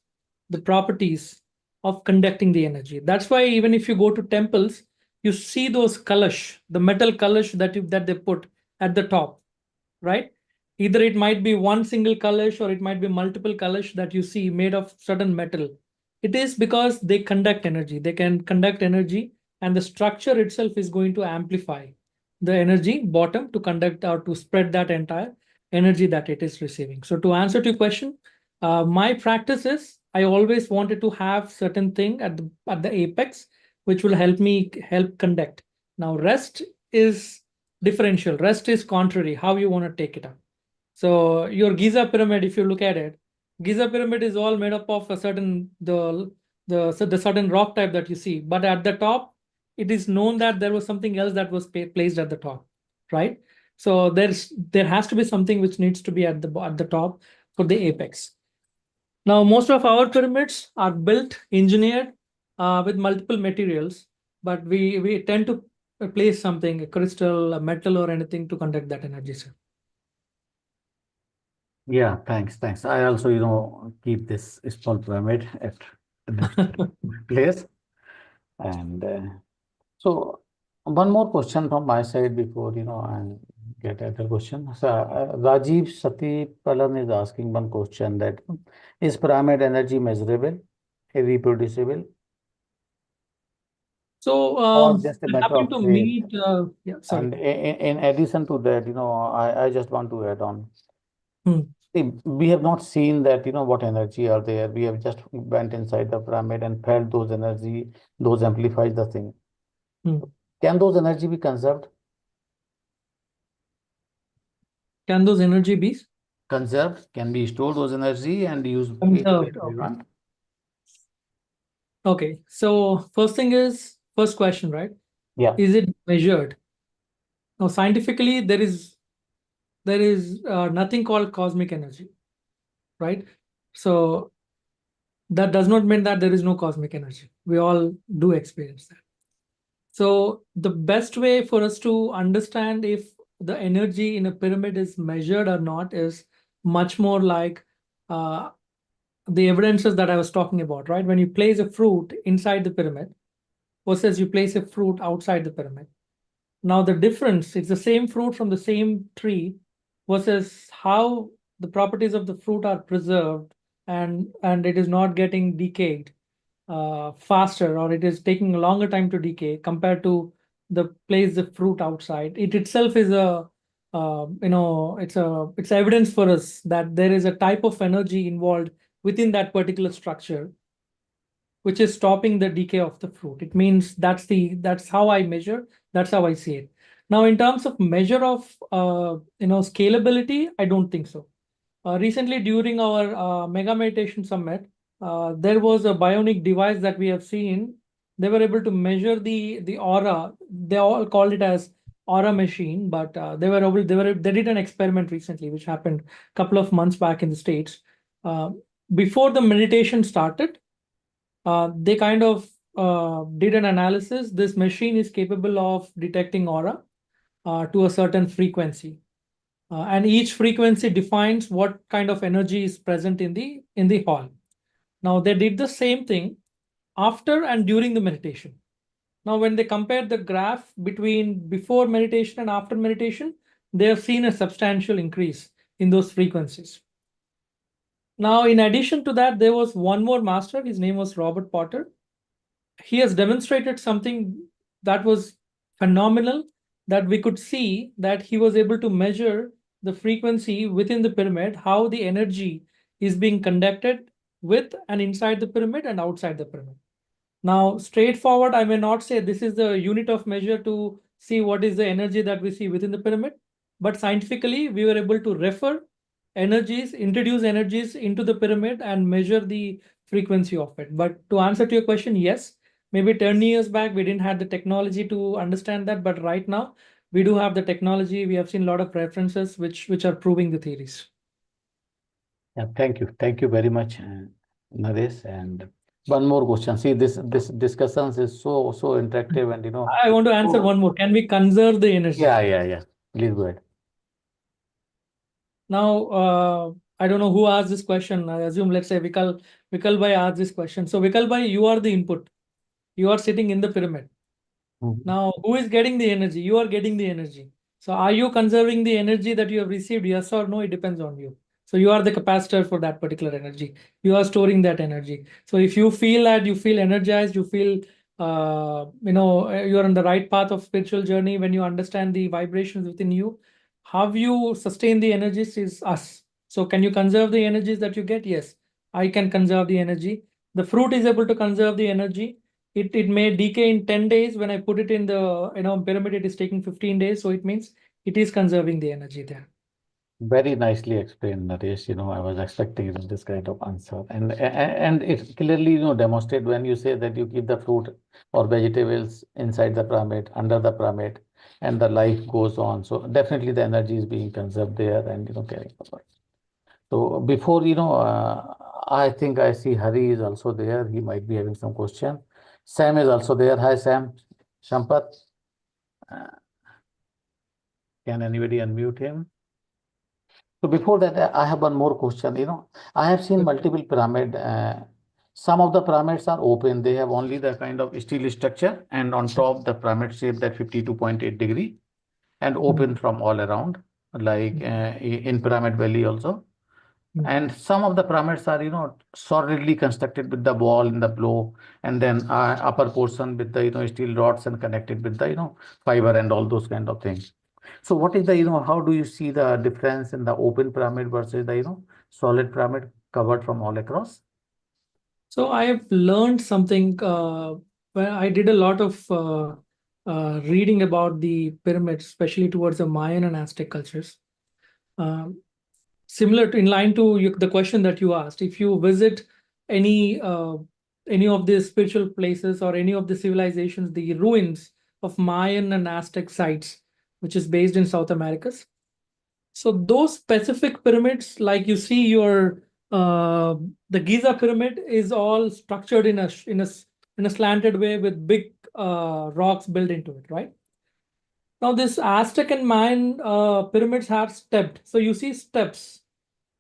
the properties of conducting the energy. That's why even if you go to temples, you see those kalash, the metal kalash that they put at the top, right? Either it might be one single kalash or it might be multiple kalash that you see made of certain metal. It is because they conduct energy. They can conduct energy, and the structure itself is going to amplify the energy bottom to conduct or to spread that entire energy that it is receiving. So to answer to your question, my practice is I always wanted to have certain thing at the apex, which will help conduct. Now rest is differential. Rest is contrary, how you want to take it up. So your Giza pyramid, if you look at it, Giza pyramid is all made up of a certain the certain rock type that you see. But at the top, it is known that there was something else that was placed at the top, right? So there has to be something which needs to be at the top for the apex. Now, most of our pyramids are built, engineered with multiple materials, but we tend to place something, a crystal, a metal, or anything to conduct that energy, sir. Yeah, thanks. I also, keep this small pyramid at the place. And so one more question from my side before, I get other question. So Rajiv Sati Palan is asking one question that is pyramid energy measurable, reproducible, So or just a I matter happened of to faith? meet, yeah, sorry. And in addition to that, I just want to add on. Hmm. We have not seen that, what energy are there. We have just went inside the pyramid and felt those energy, those amplifies the thing. Hmm. Can those energy be conserved? Can those energy be Conserved? Can we store those energy and use it conserved? when we Okay. want? Okay. So first question, right? Yeah. Is it measured? Now, scientifically, there is nothing called cosmic energy, right? So that does not mean that there is no cosmic energy. We all do experience that. So the best way for us to understand if the energy in a pyramid is measured or not is much more like uh, the evidences that I was talking about, right? When you place a fruit inside the pyramid versus you place a fruit outside the pyramid. Now the difference, it's the same fruit from the same tree versus how the properties of the fruit are preserved and it is not getting decayed faster, or it is taking a longer time to decay compared to the place the fruit outside. It itself is a it's evidence for us that there is a type of energy involved within that particular structure which is stopping the decay of the fruit. It means that's how I measure, that's how I see it. Now, in terms of measure of scalability, I don't think so. Recently, during our Mega Meditation Summit, there was a bionic device that we have seen. They were able to measure the aura. They all called it as aura machine, but they did an experiment recently, which happened a couple of months back in the States. Uh, Before the meditation started, they kind of did an analysis. This machine is capable of detecting aura to a certain frequency. And each frequency defines what kind of energy is present in the hall. Now they did the same thing after and during the meditation. Now, when they compared the graph between before meditation and after meditation, they have seen a substantial increase in those frequencies. Now, in addition to that, there was one more master. His name was Robert Potter. He has demonstrated something that was phenomenal, that we could see that he was able to measure the frequency within the pyramid, how the energy is being conducted with and inside the pyramid and outside the pyramid. Now, straightforward, I may not say this is the unit of measure to see what is the energy that we see within the pyramid, but scientifically, we were able to refer energies, introduce energies into the pyramid and measure the frequency of it. But to answer to your question, yes, maybe 10 years back, we didn't have the technology to understand that, but right now, we do have the technology. We have seen a lot of references which are proving the theories. Yeah, thank you. Thank you very much, Naresh. And one more question. See, this discussions is so interactive and I want to answer so one more. Can we conserve the energy? yeah. Please go ahead. Now, I don't know who asked this question. I assume, let's say, Vikal Bhai asked this question. So, Vikal Bhai, you are the input. You are sitting in the pyramid. Mhm. Now, who is getting the energy? You are getting the energy. So, are you conserving the energy that you have received? Yes or no? It depends on you. So, you are the capacitor for that particular energy. You are storing that energy. So, if you feel that you feel energized, you feel you are on the right path of spiritual journey when you understand the vibrations within you. How you sustain the energies is us. So, can you conserve the energies that you get? Yes, I can conserve the energy. The fruit is able to conserve the energy. It may decay in 10 days. When I put it in the pyramid, it is taking 15 days. So it means it is conserving the energy there. Very nicely explained, Naresh. I was expecting this kind of answer, and it clearly demonstrate when you say that you keep the fruit or vegetables inside the pyramid, under the pyramid, and the life goes on. So definitely the energy is being conserved there and carrying forward. So before I think I see Hari is also there. He might be having some question. Sam is also there. Hi, Sam. Shampat, uh, can anybody unmute him? So before that, I have one more question. I have seen multiple pyramid. Some of the pyramids are open. They have only the kind of steel structure, and on top the pyramid shape that 52.8 degree and Mm, open from all around, like mm, in Pyramid Valley also. mm. And some of the pyramids are, solidly constructed with the wall in the below, and then upper portion with the steel rods and connected with the fiber and all those kind of things. So what is the, how do you see the difference in the open pyramid versus the, solid pyramid covered from all across? So I have learned something when I did a lot of reading about the pyramids, especially towards the Mayan and Aztec cultures. Um, Similar to in line to the question that you asked, if you visit any uh, any of the spiritual places or any of the civilizations, the ruins of Mayan and Aztec sites, which is based in South Americas. So those specific pyramids, like you see your uh, the Giza pyramid is all structured in a slanted way with big rocks built into it, right? Now this Aztec and Mayan pyramids have stepped, so you see steps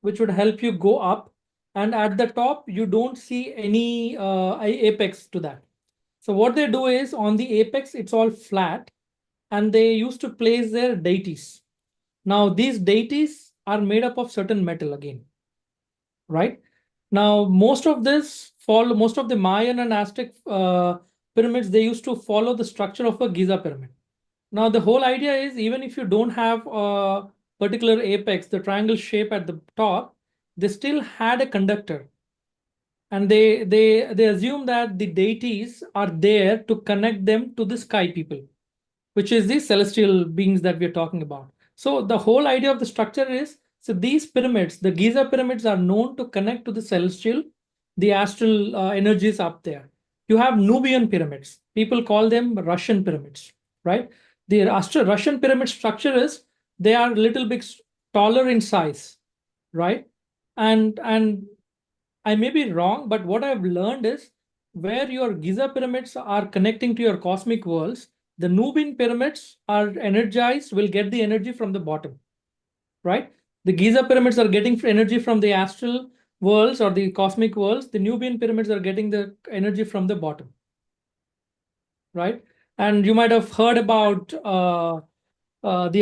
which would help you go up, and at the top you don't see any apex to that. So what they do is on the apex it's all flat, and they used to place their deities. Now, these deities are made up of certain metal again, right? Now, most of the Mayan and Aztec pyramids, they used to follow the structure of a Giza pyramid. Now, the whole idea is even if you don't have a particular apex, the triangle shape at the top, they still had a conductor. And they assume that the deities are there to connect them to the sky people, which is the celestial beings that we're talking about. So the whole idea of the structure is, so these pyramids, the Giza pyramids, are known to connect to the celestial, the astral energies up there. You have Nubian pyramids. People call them Russian pyramids, right? The Russian pyramid structure is they are a little bit taller in size, right? And I may be wrong, but what I've learned is where your Giza pyramids are connecting to your cosmic worlds, the Nubian pyramids are energized, will get the energy from the bottom, right? The Giza pyramids are getting energy from the astral worlds or the cosmic worlds. The Nubian pyramids are getting the energy from the bottom, right? And you might have heard about the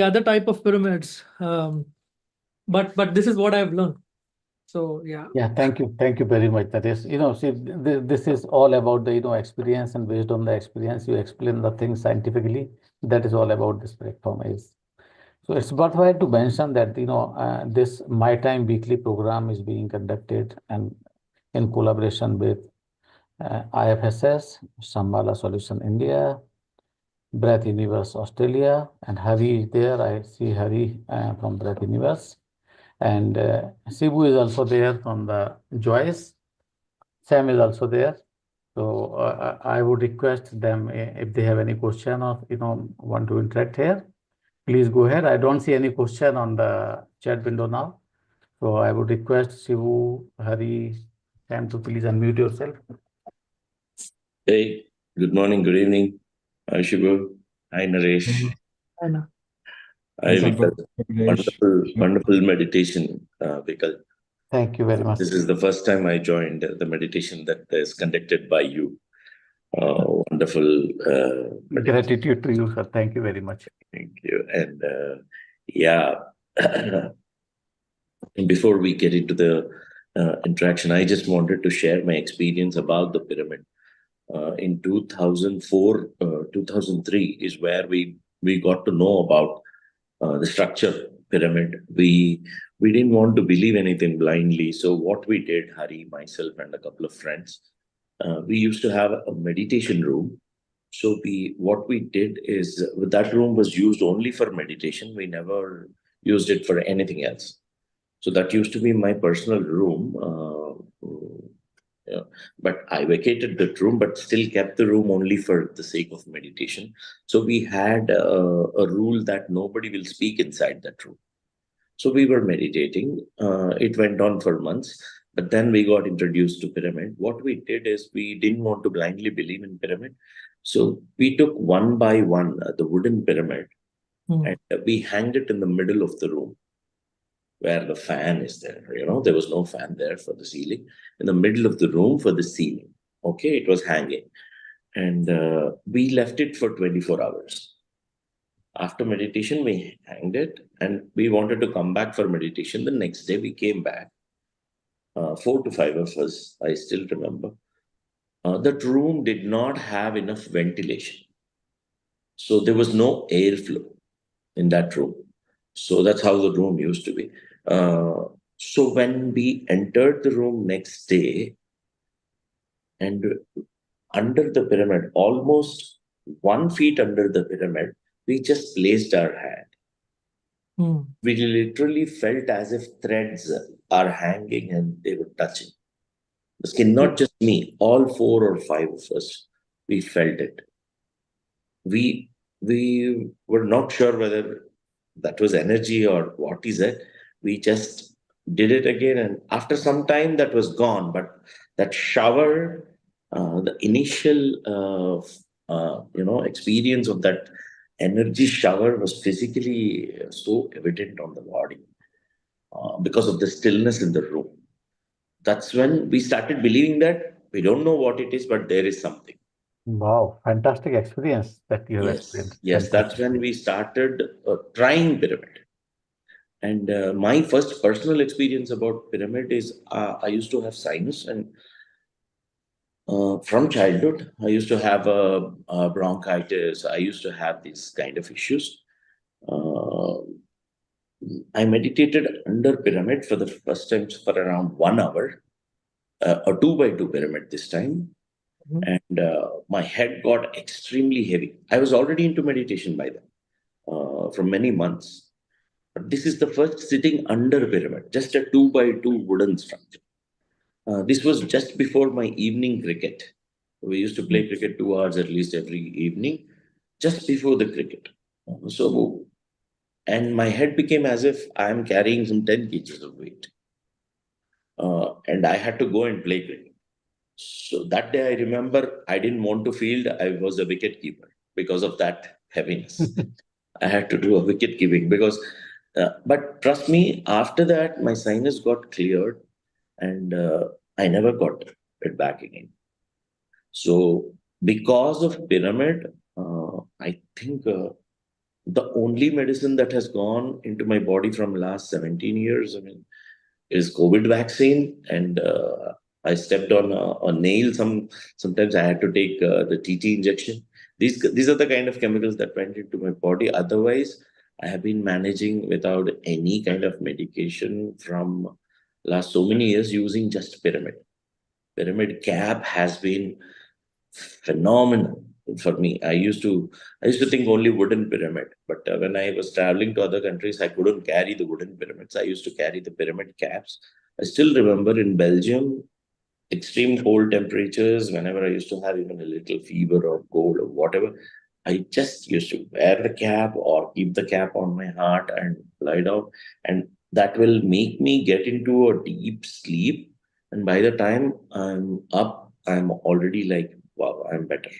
other type of pyramids, but this is what I've learned. So yeah. Yeah, thank you very much, Naresh. See, this is all about the, experience, and based on the experience, you explain the things scientifically. That is all about this platform is. So it's worthwhile to mention that, this My Time weekly program is being conducted and in collaboration with IFSS, Shambhala Solution India, Breath Universe Australia, and Hari is there. I see Hari from Breath Universe. And Sibu is also there from the Joyce. Sam is also there. So I would request them if they have any question or want to interact here, please go ahead. I don't see any question on the chat window now. So I would request Sibu, Hari, Sam to please unmute yourself. Hey, good morning, good evening. Hi, Shibu. Hi, Naresh. I know. Hi, Vikal. Wonderful meditation, Vikal. Thank you very much. This is the first time I joined the meditation that is conducted by you. Wonderful meditation. Gratitude to you, sir. Thank you very much. Thank you. And yeah, before we get into the interaction, I just wanted to share my experience about the pyramid. In 2004, 2003 is where we got to know about the structure pyramid. We didn't want to believe anything blindly. So what we did, Hari, myself, and a couple of friends, we used to have a meditation room. So what we did is that room was used only for meditation. We never used it for anything else. So that used to be my personal room. Yeah. But I vacated that room, but still kept the room only for the sake of meditation. So we had a rule that nobody will speak inside that room. So we were meditating. It went on for months, but then we got introduced to pyramid. What we did is we didn't want to blindly believe in pyramid. So we took one by one the wooden pyramid and we hanged it in the middle of the room where the fan is there. There was no fan there for the ceiling. In the middle of the room for the ceiling. Okay, it was hanging. And we left it for 24 hours. After meditation, we hanged it and we wanted to come back for meditation. The next day, we came back. 4 to 5 of us, I still remember. That room did not have enough ventilation. So there was no airflow. in that room. So that's how the room used to be. So when we entered the room next day, and under the pyramid, almost 1 feet under the pyramid, we just placed our hand. We literally felt as if threads are hanging and they were touching the skin. Not just me, all 4 or 5 of us, we felt it. We were not sure whether that was energy or what is it. We just did it again, and after some time that was gone. But that shower, the initial experience of that energy shower was physically so evident on the body because of the stillness in the room. That's when we started believing that we don't know what it is, but there is something. Wow, fantastic experience that you have Yes, experienced. yes, that's when Fantastic. we started trying pyramid. And my first personal experience about pyramid is I used to have sinus, and from childhood, I used to have bronchitis. I used to have these kind of issues. Uh, I meditated under pyramid for the first time for around 1 hour, a 2 by 2 pyramid this time. And my head got extremely heavy. I was already into meditation by then for many months. But this is the first sitting under pyramid, just a 2 by 2 wooden structure. This was just before my evening cricket. We used to play cricket 2 hours at least every evening, just before the cricket. So, and my head became as if I am carrying some 10 kgs of weight. And I had to go and play cricket. So that day I remember I didn't want to field. I was a wicket keeper because of that heaviness. I had to do a wicket keeping because, but trust me, after that, my sinus got cleared and I never got it back again. So, because of pyramid, I think the only medicine that has gone into my body from last 17 years, I mean, is COVID vaccine, and I stepped on a nail. Sometimes I had to take the TT injection. These are the kind of chemicals that went into my body. Otherwise, I have been managing without any kind of medication from last so many years using just pyramid. Pyramid cap has been phenomenal for me. I used to think only wooden pyramid, but when I was traveling to other countries, I couldn't carry the wooden pyramids. I used to carry the pyramid caps. I still remember in Belgium, extreme cold temperatures, whenever I used to have even a little fever or cold or whatever, I just used to wear the cap or keep the cap on my heart and lie down. And that will make me get into a deep sleep. And by the time I'm up, I'm already like, wow, I'm better.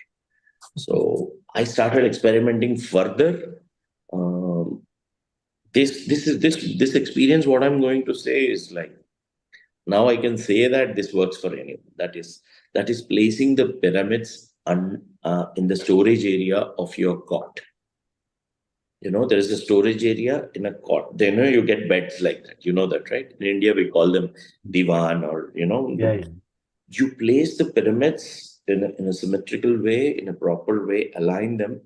So I started experimenting further. Um, this experience. What I'm going to say is like, now I can say that this works for anyone. That is placing the pyramids in the storage area of your cot. There is a storage area in a cot. Then you get beds like that. You know that, right? In India, we call them divan, or Yeah, yeah. you place the pyramids in a symmetrical way, in a proper way, align them,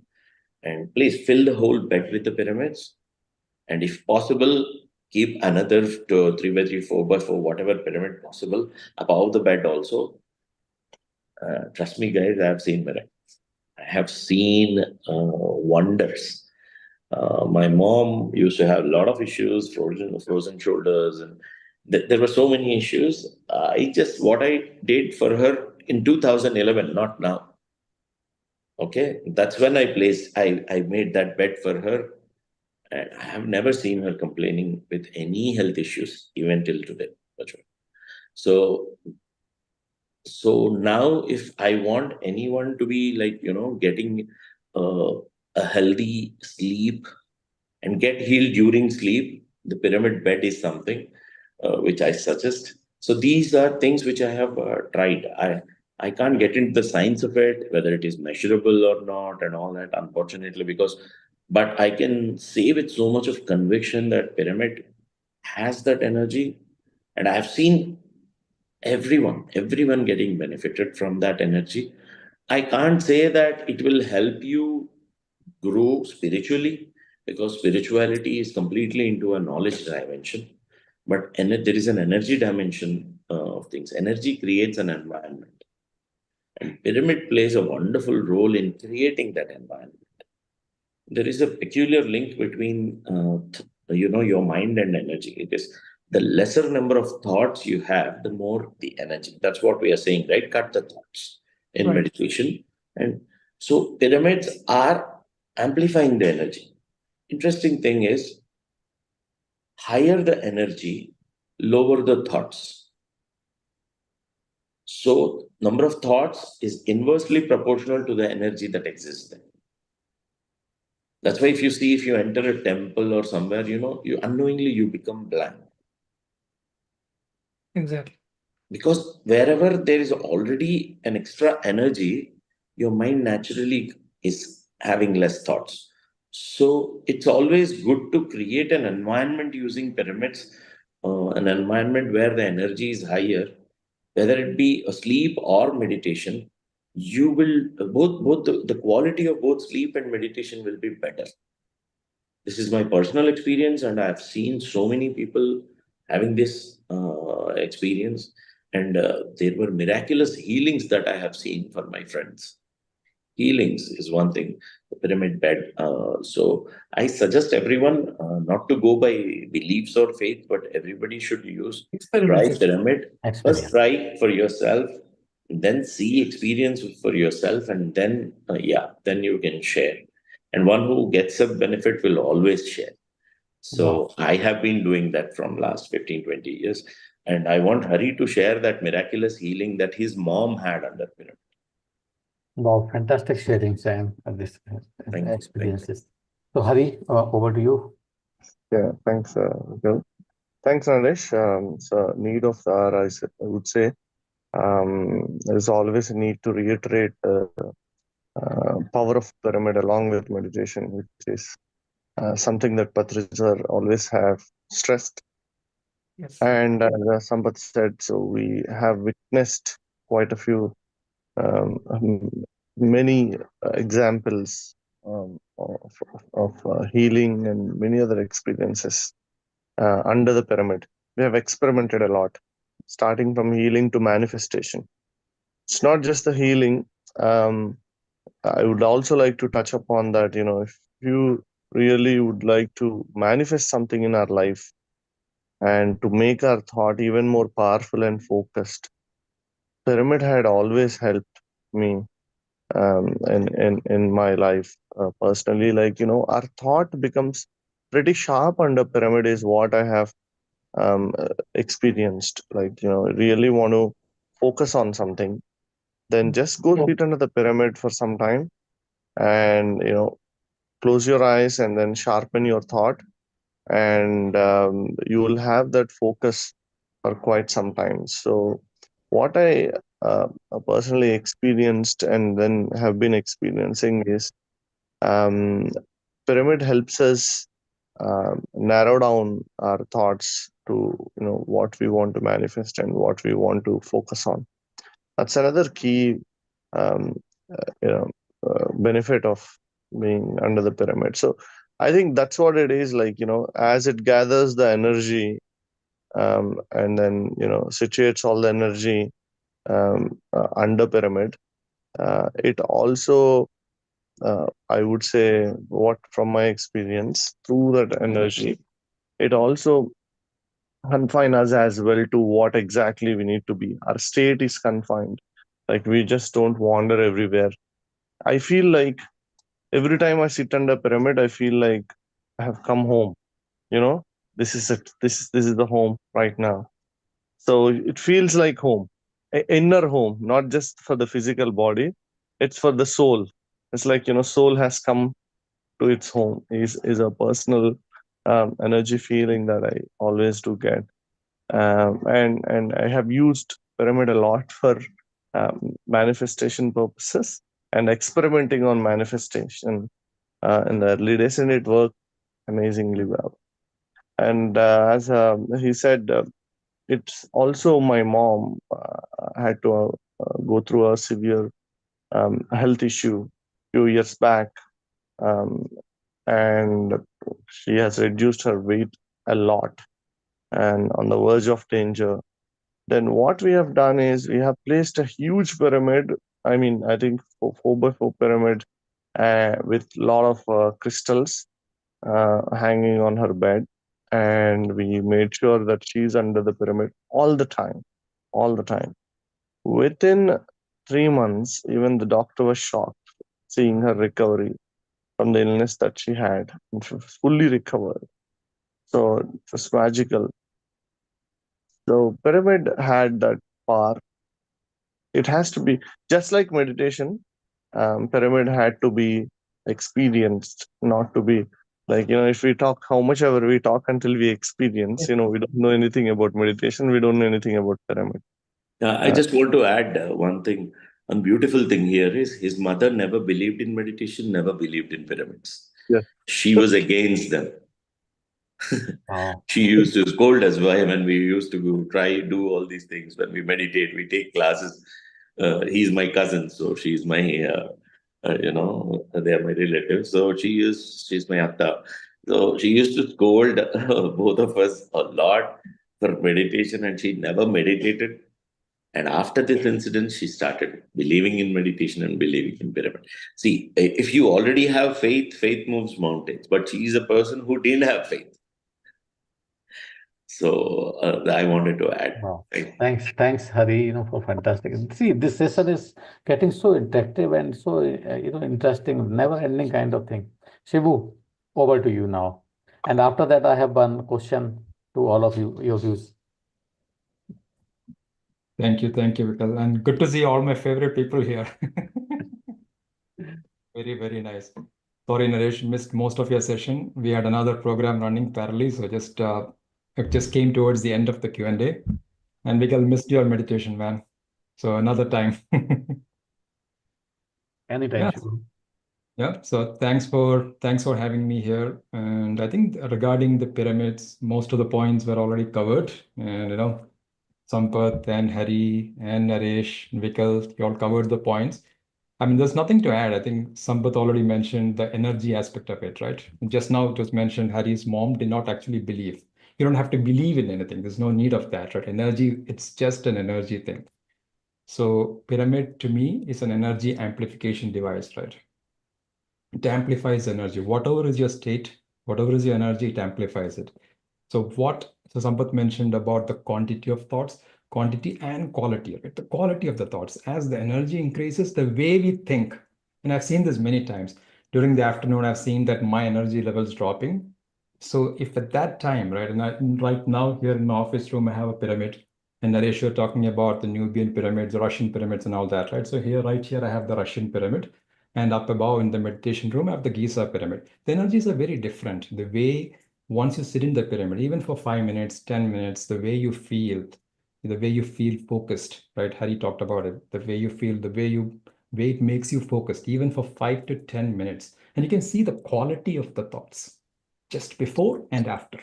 and please fill the whole bed with the pyramids. And if possible, keep another 3 by 3, 4 by 4, whatever pyramid possible above the bed also. Trust me, guys, I have seen miracles. I have seen wonders. My mom used to have a lot of issues, frozen shoulders, and there were so many issues. What I did for her in 2011, not now. Okay, that's when I made that bed for her, and I have never seen her complaining with any health issues, even till today. So, so now if I want anyone to be like, getting uh, a healthy sleep and get healed during sleep, the pyramid bed is something which I suggest. So these are things which I have tried. I can't get into the science of it, whether it is measurable or not, and all that, unfortunately, but I can say with so much of conviction that pyramid has that energy, and I have seen everyone getting benefited from that energy. I can't say that it will help you grow spiritually. because spirituality is completely into a knowledge dimension, but there is an energy dimension of things. Energy creates an environment, and pyramid plays a wonderful role in creating that environment. There is a peculiar link between your mind and energy. It is the lesser number of thoughts you have, the more the energy. That's what we are saying, right? Cut the thoughts in Right. meditation. And so pyramids are amplifying the energy. Interesting thing is, higher the energy, lower the thoughts. So number of thoughts is inversely proportional to the energy that exists there. That's why if you see, if you enter a temple or somewhere, you unknowingly you become blank. Exactly. Because wherever there is already an extra energy, your mind naturally is having less thoughts. So it's always good to create an environment using pyramids, an environment where the energy is higher, whether it be a sleep or meditation. You will both the quality of both sleep and meditation will be better. This is my personal experience, and I've seen so many people having this experience. And there were miraculous healings that I have seen for my friends. Healings is one thing, the pyramid bed. So I suggest everyone not to go by beliefs or faith, but everybody should try Experiment. pyramid. First, Experience. try for yourself, then see experience for yourself, and then, then you can share. And one who gets a benefit will always share. Wow. So I have been doing that from last 15, 20 years. And I want Hari to share that miraculous healing that his mom had under pyramid. Wow. Fantastic sharing, Sam, this Thank you. Thank you. experiences. So, Hari, over to you. Yeah, thanks, Bill. Thanks, Naresh. So, need of the hour, I would say. There's always a need to reiterate the power of pyramid along with meditation, which is something that Patricia always have stressed. Yes. And as Sampath said, so we have witnessed quite a few, many examples of healing and many other experiences under the pyramid. We have experimented a lot, starting from healing to manifestation. It's not just the healing. I would also like to touch upon that, if you really would like to manifest something in our life and to make our thought even more powerful and focused, pyramid had always helped me in my life personally. Like, our thought becomes pretty sharp under pyramid is what I have experienced. Like, really want to focus on something, then just go sit under the pyramid for some time and close your eyes and then sharpen your thought, and you will have that focus for quite some time. So what I personally experienced and then have been experiencing is, um, pyramid helps us narrow down our thoughts to what we want to manifest and what we want to focus on. That's another key um, benefit of being under the pyramid. So I think that's what it is. Like, as it gathers the energy, and then situates all the energy under pyramid, it also, I would say, what from my experience, through that energy, it also confine us as well to what exactly we need to be. Our state is confined. Like, we just don't wander everywhere. I feel like every time I sit under pyramid, I feel like I have come home. You know, this is it. This is the home right now. So it feels like home, inner home, not just for the physical body. It's for the soul. It's like, soul has come to its home. Is a personal energy feeling that I always do get. And I have used pyramid a lot for manifestation purposes and experimenting on manifestation in the early days, and it worked amazingly well. And as he said, it's also my mom had to go through a severe health issue few years back, um, and she has reduced her weight a lot and on the verge of danger. Then what we have done is we have placed a huge pyramid. I mean, I think 4 by 4 pyramid with a lot of crystals hanging on her bed. And we made sure that she's under the pyramid all the time, all the time. Within 3 months, even the doctor was shocked seeing her recovery from the illness that she had. And she was fully recovered. So it was magical. So pyramid had that power. It has to be just like meditation. Pyramid had to be experienced, not to be like, if we talk how much ever we talk until we experience, we don't know anything about meditation, we don't know anything about pyramid. I just want to add one thing. One beautiful thing here is his mother never believed in meditation, never believed in pyramids. Yes. She was against them. Wow. She used to scold us when we used to do all these things. When we meditate, we take classes. He's my cousin, so she's my, they are my relatives. So she's my atta. So she used to scold both of us a lot for meditation, and she never meditated. And after this incident, she started believing in meditation and believing in pyramid. See, if you already have faith, faith moves mountains. But she is a person who didn't have faith. So I wanted to add. Wow. Right? Thanks, Hari, for fantastic. See, this session is getting so interactive and so, interesting, never-ending kind of thing. Shivu, over to you now. And after that, I have one question to all of you, your views. Thank you, Vikal. And good to see all my favorite people here. Very, very nice. Sorry, Naresh, missed most of your session. We had another program running parallelly, so it just came towards the end of the Q&A. And Vikal missed your meditation, man. So another time. Anytime, Yeah. Shivu. Yeah, so thanks for having me here. And I think regarding the pyramids, most of the points were already covered. And Sampath and Hari and Naresh, Vikal, you all covered the points. I mean, there's nothing to add. I think Sampath already mentioned the energy aspect of it, right? Just now it was mentioned Hari's mom did not actually believe. You don't have to believe in anything. There's no need of that, right? Energy, it's just an energy thing. So pyramid to me is an energy amplification device, right? It amplifies energy. Whatever is your state, whatever is your energy, it amplifies it. So Sampath mentioned about the quantity of thoughts, quantity and quality, right? The quality of the thoughts. As the energy increases, the way we think, and I've seen this many times. During the afternoon, I've seen that my energy levels dropping. So if at that time, right, and right now here in my office room, I have a pyramid, and Naresh, you're talking about the Nubian pyramids, Russian pyramids, and all that, right? So right here, I have the Russian pyramid. And up above in the meditation room, I have the Giza pyramid. The energies are very different. The way once you sit in the pyramid, even for 5 minutes, 10 minutes, the way you feel focused, right? Hari talked about it. The way you feel, the way it makes you focused, even for 5 to 10 minutes. And you can see the quality of the thoughts just before and after.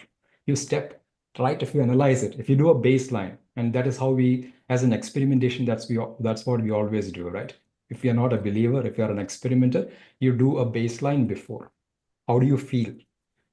You step right if you analyze it, if you do a baseline, and that is how we, as an experimentation, that's what we always do, right? If you're not a believer, if you're an experimenter, you do a baseline before. How do you feel?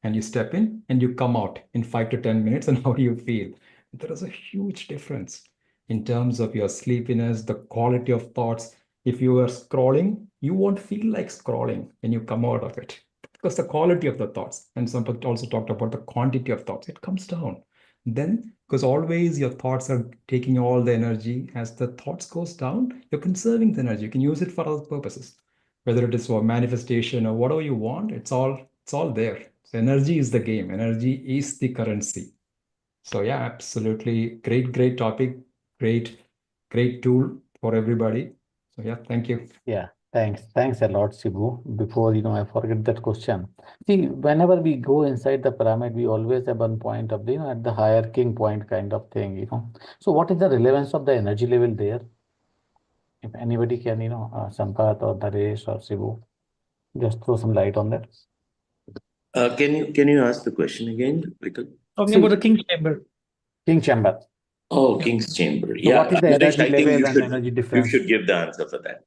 And you step in and you come out in 5 to 10 minutes, and how do you feel? There is a huge difference in terms of your sleepiness, the quality of thoughts. If you are scrolling, you won't feel like scrolling when you come out of it, because the quality of the thoughts, and Sampath also talked about the quantity of thoughts, it comes down. Then, because always your thoughts are taking all the energy, as the thoughts goes down, you're conserving the energy. You can use it for other purposes, whether it is for manifestation or whatever you want. It's all there. So energy is the game. Energy is the currency. So yeah, absolutely great topic, great tool for everybody. So yeah, thank you. Yeah, thanks a lot, Shivu. Before, I forget that question. See, whenever we go inside the pyramid, we always have one point of the, at the higher king point kind of thing. So what is the relevance of the energy level there? If anybody can, Sampath or Naresh or Shivu, just throw some light on that. Can you ask the question again, Vikal? Talking about the king chamber. King chamber. Oh, Yeah. King's Chamber. So Yeah, what is the Naresh, energy I think level and energy you difference? should give the answer for that.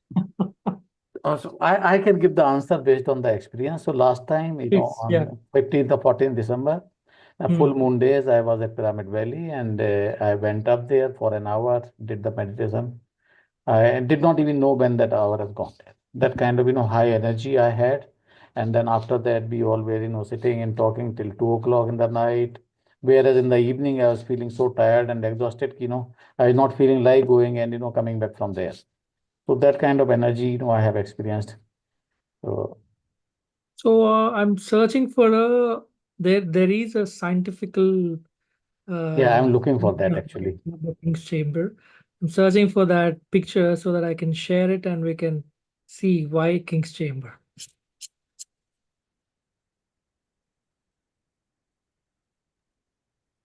So I can give the answer based on the experience. So last time, Please, yeah. on 15th or 14th December, full Hmm. moon days, I was at Pyramid Valley and I went up there for an hour, did the meditation. I did not even know when that hour has gone there. That kind of, high energy I had. And then after that, we all were, sitting and talking till 2 o'clock in the night. Whereas in the evening, I was feeling so tired and exhausted, I was not feeling like going and, coming back from there. So that kind of energy, I have experienced. So So I'm searching for a there is a scientifical yeah, uh, I'm looking for that definition actually. of the King's Chamber. I'm searching for that picture so that I can share it and we can see why King's Chamber.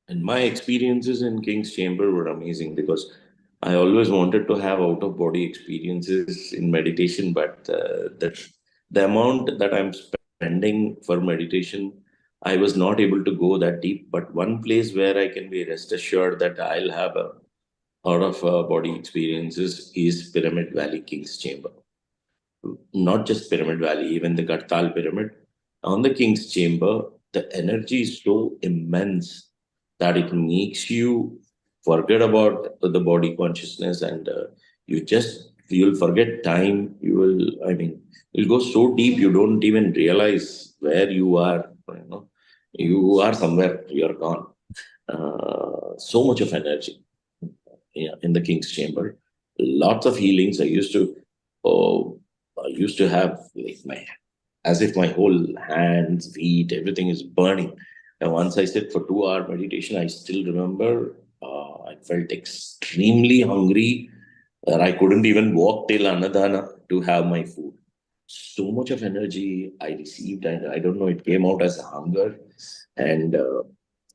And my experiences in King's Chamber were amazing because I always wanted to have out of body experiences in meditation, but the amount that I'm spending for meditation, I was not able to go that deep. But one place where I can be rest assured that I'll have a out of body experiences is Pyramid Valley King's Chamber. Not just Pyramid Valley, even the Kartal Pyramid. On the King's Chamber, the energy is so immense that it makes you forget about the body consciousness and you'll forget time. You'll go so deep you don't even realize where you are. You are somewhere, you're gone. So much of energy, yeah, in the King's Chamber. Lots of healings. Oh, I used to have like as if my whole hands, feet, everything is burning. And once I sit for 2 hour meditation, I still remember I felt extremely hungry that I couldn't even walk till Anadana to have my food. So much of energy I received, and I don't know, it came out as hunger and uh,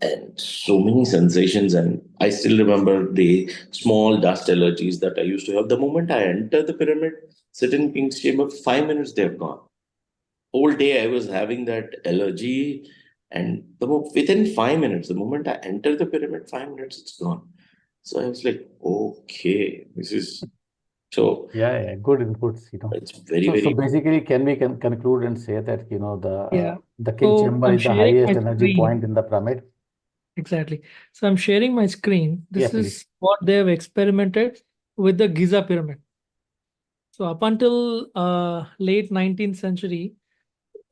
and so many sensations. And I still remember the small dust allergies that I used to have. The moment I enter the pyramid, sit in King's Chamber, 5 minutes they're gone. Whole day I was having that allergy, and within 5 minutes, the moment I enter the pyramid, 5 minutes it's gone. So I was like, okay, this is so. Yeah, yeah, good inputs. It's very So very. basically, can we can conclude and say that, Yeah. the king So chamber I'm is the sharing highest my energy point screen. in the pyramid? Exactly. So I'm sharing my screen. Yeah, This please. is what they have experimented with the Giza pyramid. So up until late 19th century,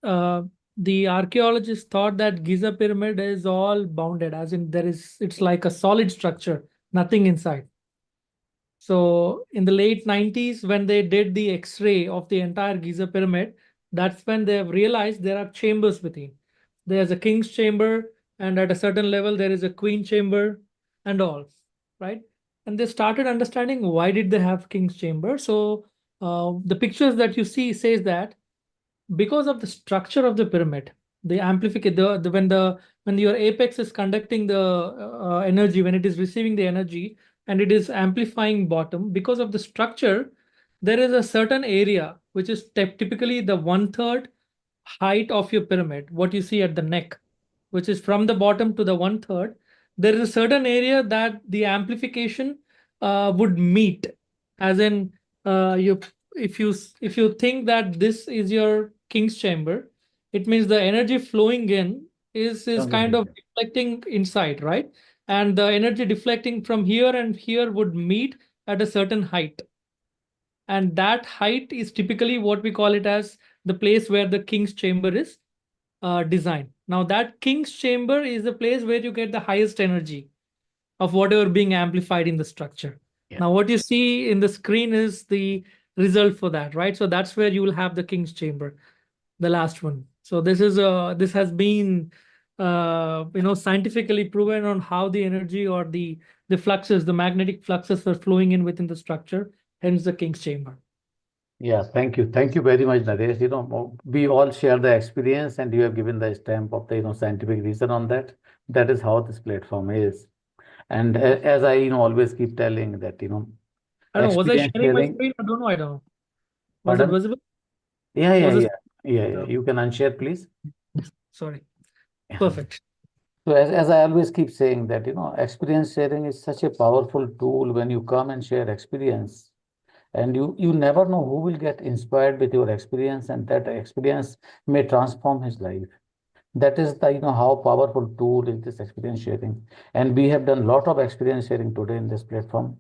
uh, the archaeologists thought that Giza pyramid is all bounded, as in it's like a solid structure, nothing inside. So in the late 90s, when they did the X-ray of the entire Giza pyramid, that's when they have realized there are chambers within. There's a king's chamber, and at a certain level, there is a queen chamber, and all, right? And they started understanding why did they have king's chamber. So the pictures that you see says that because of the structure of the pyramid, the amplification, when your apex is conducting the energy, when it is receiving the energy and it is amplifying bottom, because of the structure, there is a certain area which is typically the 1/3 height of your pyramid, what you see at the neck, which is from the bottom to the 1/3. There is a certain area that the amplification would meet, as in you if you think that this is your king's chamber, it means the energy flowing in is From the kind of base. deflecting inside, right? And the energy deflecting from here and here would meet at a certain height, and that height is typically what we call it as the place where the king's chamber is designed. Now that king's chamber is the place where you get the highest energy of whatever being amplified in the structure. Yeah. Now what you see in the screen is the result for that, right? So that's where you will have the king's chamber, the last one. So this has been scientifically proven on how the energy or the fluxes, the magnetic fluxes are flowing in within the structure, hence the king's chamber. Yeah, thank you. Thank you very much, Naresh. We all share the experience and you have given the stamp of the, scientific reason on that. That is how this platform is. And as I, always keep telling that, I don't know, was I experience sharing my sharing. screen? I don't know. I don't know. Was it Pardon? visible? Yeah, yeah, Was it? yeah. Yeah, yeah. You can unshare, please. Sorry. Yeah. Perfect. So as I always keep saying that, experience sharing is such a powerful tool when you come and share experience. And you never know who will get inspired with your experience, and that experience may transform his life. That is the, how powerful tool is this experience sharing. And we have done a lot of experience sharing today in this platform.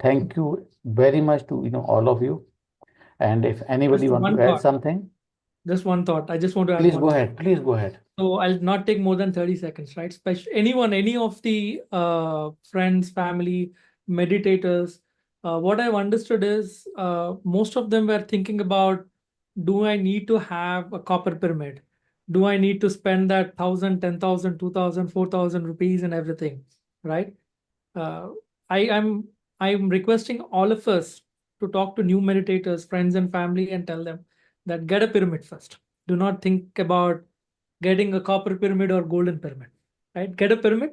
Thank you very much to, all of you. And if anybody Just want one to add thought. something, Just one thought. I just want to add please one go thought. ahead. Please go ahead. So I'll not take more than 30 seconds, right? Anyone, any of the friends, family, meditators, what I've understood is most of them were thinking about, do I need to have a copper pyramid? Do I need to spend that 1,000, 10,000, 2,000, 4,000 rupees and everything, right? Uh, I'm requesting all of us to talk to new meditators, friends and family, and tell them that get a pyramid first. Do not think about getting a copper pyramid or golden pyramid, right? Get a pyramid,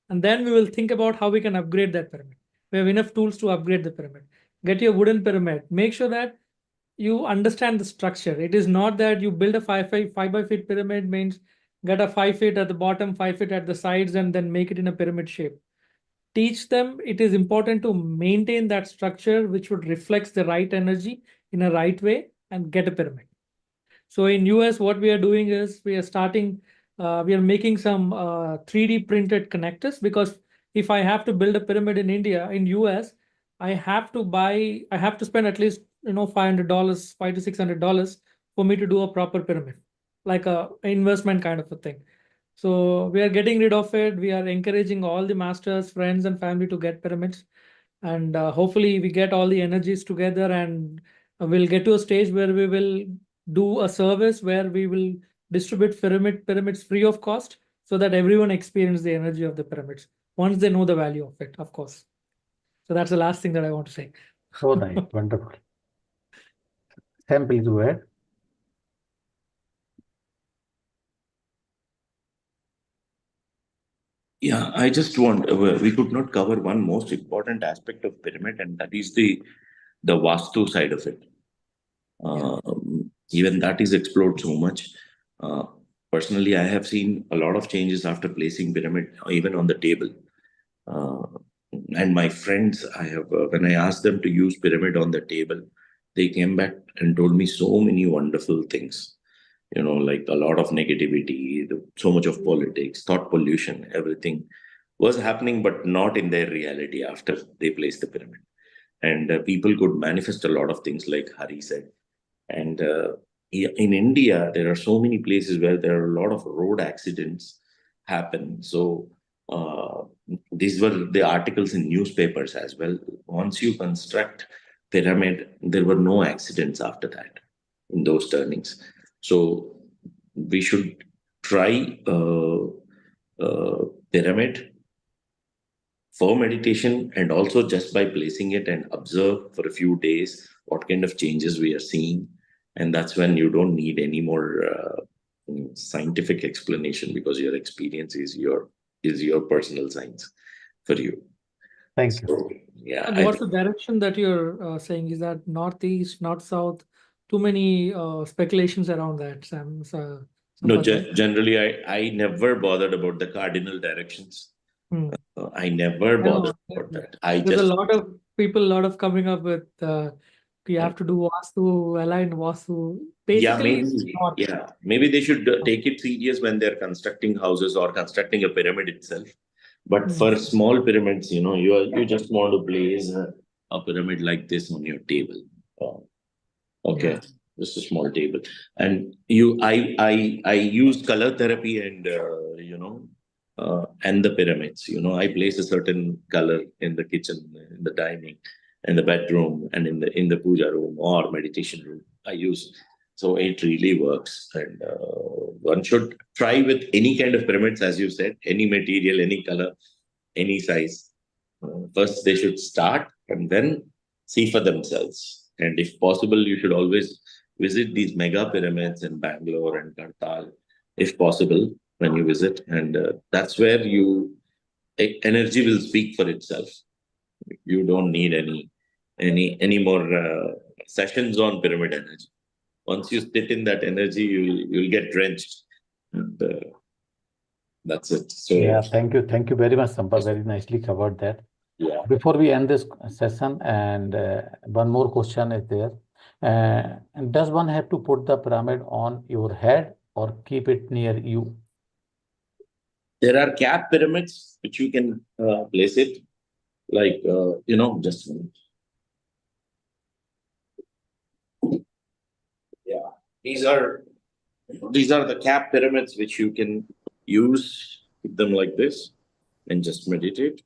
and then we will think about how we can upgrade that pyramid. We have enough tools to upgrade the pyramid. Get your wooden pyramid. Make sure that you understand the structure. It is not that you build a 5 by 5 pyramid means get a 5 feet at the bottom, 5 feet at the sides, and then make it in a pyramid shape. Teach them it is important to maintain that structure which would reflect the right energy in a right way and get a pyramid. So in US, what we are doing is we are making some 3D printed connectors, because if I have to build a pyramid in India, in US, I have to spend at least, $500, $500 to $600 for me to do a proper pyramid, like a investment kind of a thing. So we are getting rid of it. We are encouraging all the masters, friends, and family to get pyramids. And hopefully we get all the energies together, and we'll get to a stage where we will do a service where we will distribute pyramids free of cost, so that everyone experience the energy of the pyramids once they know the value of it, of course. So that's the last thing that I want to say. So nice. Wonderful. Sam, please go ahead. Yeah, I just want, we could not cover one most important aspect of pyramid, and that is the Vastu side of it. Even that is explored so much. Uh, Personally, I have seen a lot of changes after placing pyramid, even on the table. Uh, and my friends, I have when I asked them to use pyramid on the table, they came back and told me so many wonderful things. Like a lot of negativity, so much of politics, thought pollution, everything was happening, but not in their reality after they placed the pyramid. And people could manifest a lot of things, like Hari said. And in India, there are so many places where there are a lot of road accidents happen. So these were the articles in newspapers as well. Once you construct pyramid, there were no accidents after that in those turnings. So we should try pyramid for meditation, and also just by placing it and observe for a few days what kind of changes we are seeing. And that's when you don't need any more scientific explanation, because your experience is your personal science for you. Thank you. So yeah, And what's the direction that you're saying? Is that northeast, north, south? Too many speculations around that, Sam. no, Sampath, generally I never bothered about the cardinal directions. Hmm. I never I know, bothered about that. I there's a just lot of people, coming up with you have to do Vastu, aligned Vastu. Basically, it's not. Maybe they should take it serious when they're constructing houses or constructing a pyramid itself. But for small pyramids, you just want to place a pyramid like this on your table. Okay, Yeah. just a small table. And I use color therapy, and and the pyramids. I place a certain color in the kitchen, in the dining, in the bedroom, and in the puja room or meditation room. I use. So it really works, and one should try with any kind of pyramids, as you said, any material, any color, any size. First, they should start and then see for themselves. And if possible, you should always visit these mega pyramids in Bangalore and Kartal, if possible, when you visit. And that's where energy will speak for itself. You don't need any more sessions on pyramid energy. Once you sit in that energy, you'll get drenched. And that's it. So Yeah, thank you. Thank you very much, Sampath. Very nicely covered that. Yeah. Before we end this session, and one more question is there. And does one have to put the pyramid on your head or keep it near you? There are cap pyramids which you can place it like, just a minute. Yeah. These are the cap pyramids which you can use, keep them like this and just meditate.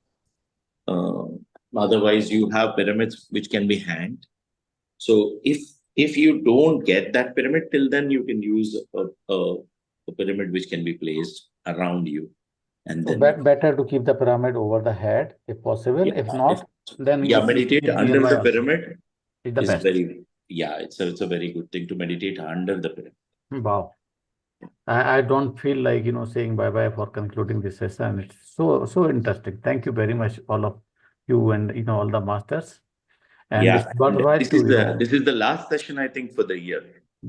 Otherwise, you have pyramids which can be hanged. So if you don't get that pyramid till then, you can use a pyramid which can be placed around you, and So then better to keep the pyramid over the head if possible. If yeah, not, then yeah, you keep meditate under nearby the also. pyramid It's the is best. it's a very good thing to meditate under the pyramid. Wow. I don't feel like, saying bye-bye for concluding this session. It's so interesting. Thank you very much, all of you and, all the masters. And it's Yeah, and worthwhile to, this is the last session I think for the year.